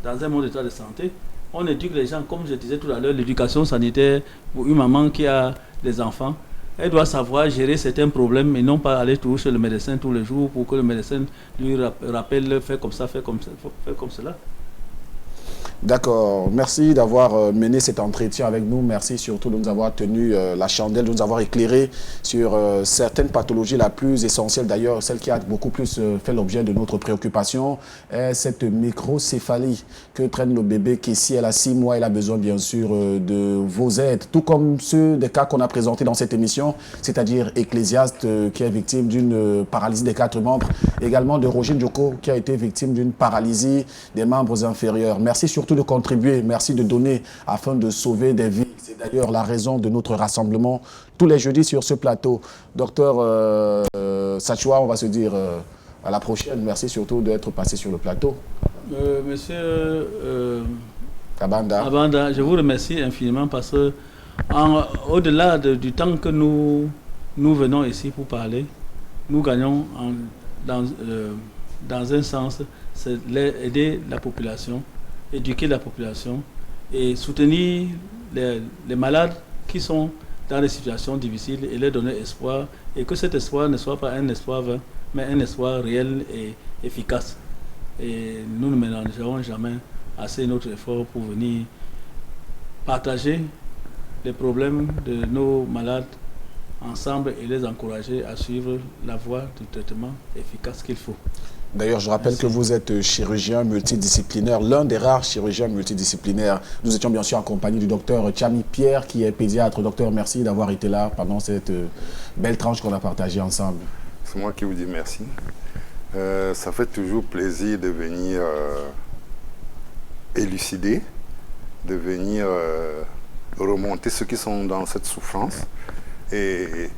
dans un bon état de santé. On éduque les gens, comme je disais tout à l'heure, l'éducation sanitaire pour une maman qui a des enfants. Elle doit savoir gérer certains problèmes et non pas aller toujours chez le médecin tous les jours pour que le médecin lui rappelle, fais comme ça, fais comme cela. D'accord. Merci d'avoir mené cet entretien avec nous. Merci surtout de nous avoir tenu la chandelle, de nous avoir éclairé sur certaines pathologies, la plus essentielle d'ailleurs, celle qui a beaucoup plus fait l'objet de notre préoccupation, est cette microcéphalie que traîne le bébé qui, si elle a 6 mois, elle a besoin bien sûr de vos aides, tout comme ceux des cas qu'on a présentés dans cette émission, c'est-à-dire Ecclésiaste qui est victime d'une paralysie des 4 membres, également de Roger Ndjoko qui a été victime d'une paralysie des membres inférieurs. Merci surtout de contribuer, merci de donner afin de sauver des vies. C'est d'ailleurs la raison de notre rassemblement tous les jeudis sur ce plateau. Docteur Sachua, on va se dire à la prochaine. Merci surtout d'être passé sur le plateau. Monsieur Abanda, je vous remercie infiniment parce que au-delà du temps que nous venons ici pour parler, nous gagnons dans un sens, c'est aider la population, éduquer la population et soutenir les malades qui sont dans des situations difficiles et leur donner espoir, et que cet espoir ne soit pas un espoir vain, mais un espoir réel et efficace. Et nous ne ménagerons jamais assez notre effort pour venir partager les problèmes de nos malades ensemble et les encourager à suivre la voie du traitement efficace qu'il faut. D'ailleurs, je rappelle que vous êtes chirurgien multidisciplinaire, l'un des rares chirurgiens multidisciplinaires. Nous étions bien sûr en compagnie du docteur Tchami Pierre, qui est pédiatre. Docteur, merci d'avoir été là pendant cette belle tranche qu'on a partagée ensemble. C'est moi qui vous dis merci. Ça fait toujours plaisir de venir élucider, de venir remonter ceux qui sont dans cette souffrance. Et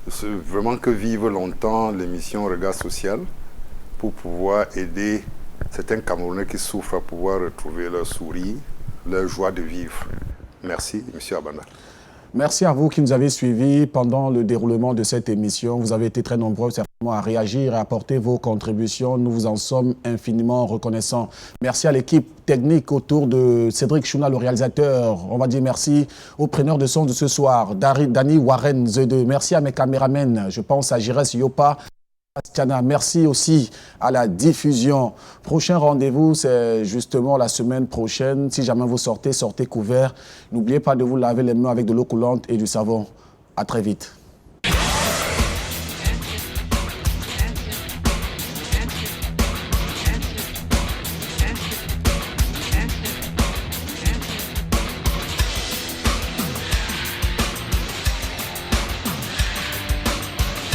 c'est vraiment que vive longtemps l'émission Regard Social, pour pouvoir aider certains Camerounais qui souffrent à pouvoir retrouver leur sourire, leur joie de vivre. Merci, M. Abanda. Merci à vous qui nous avez suivis pendant le déroulement de cette émission. Vous avez été très nombreux certainement à réagir et à apporter vos contributions. Nous vous en sommes infiniment reconnaissants. Merci à l'équipe technique autour de Cédric Chouna, le réalisateur. On va dire merci aux preneurs de son de ce soir, Dani Warren Zede. Merci à mes caméramens. Je pense à Jires Yopa. Merci aussi à la diffusion. Prochain rendez-vous, c'est justement la semaine prochaine. Si jamais vous sortez couvert. N'oubliez pas de vous laver les mains avec de l'eau coulante et du savon. À très vite.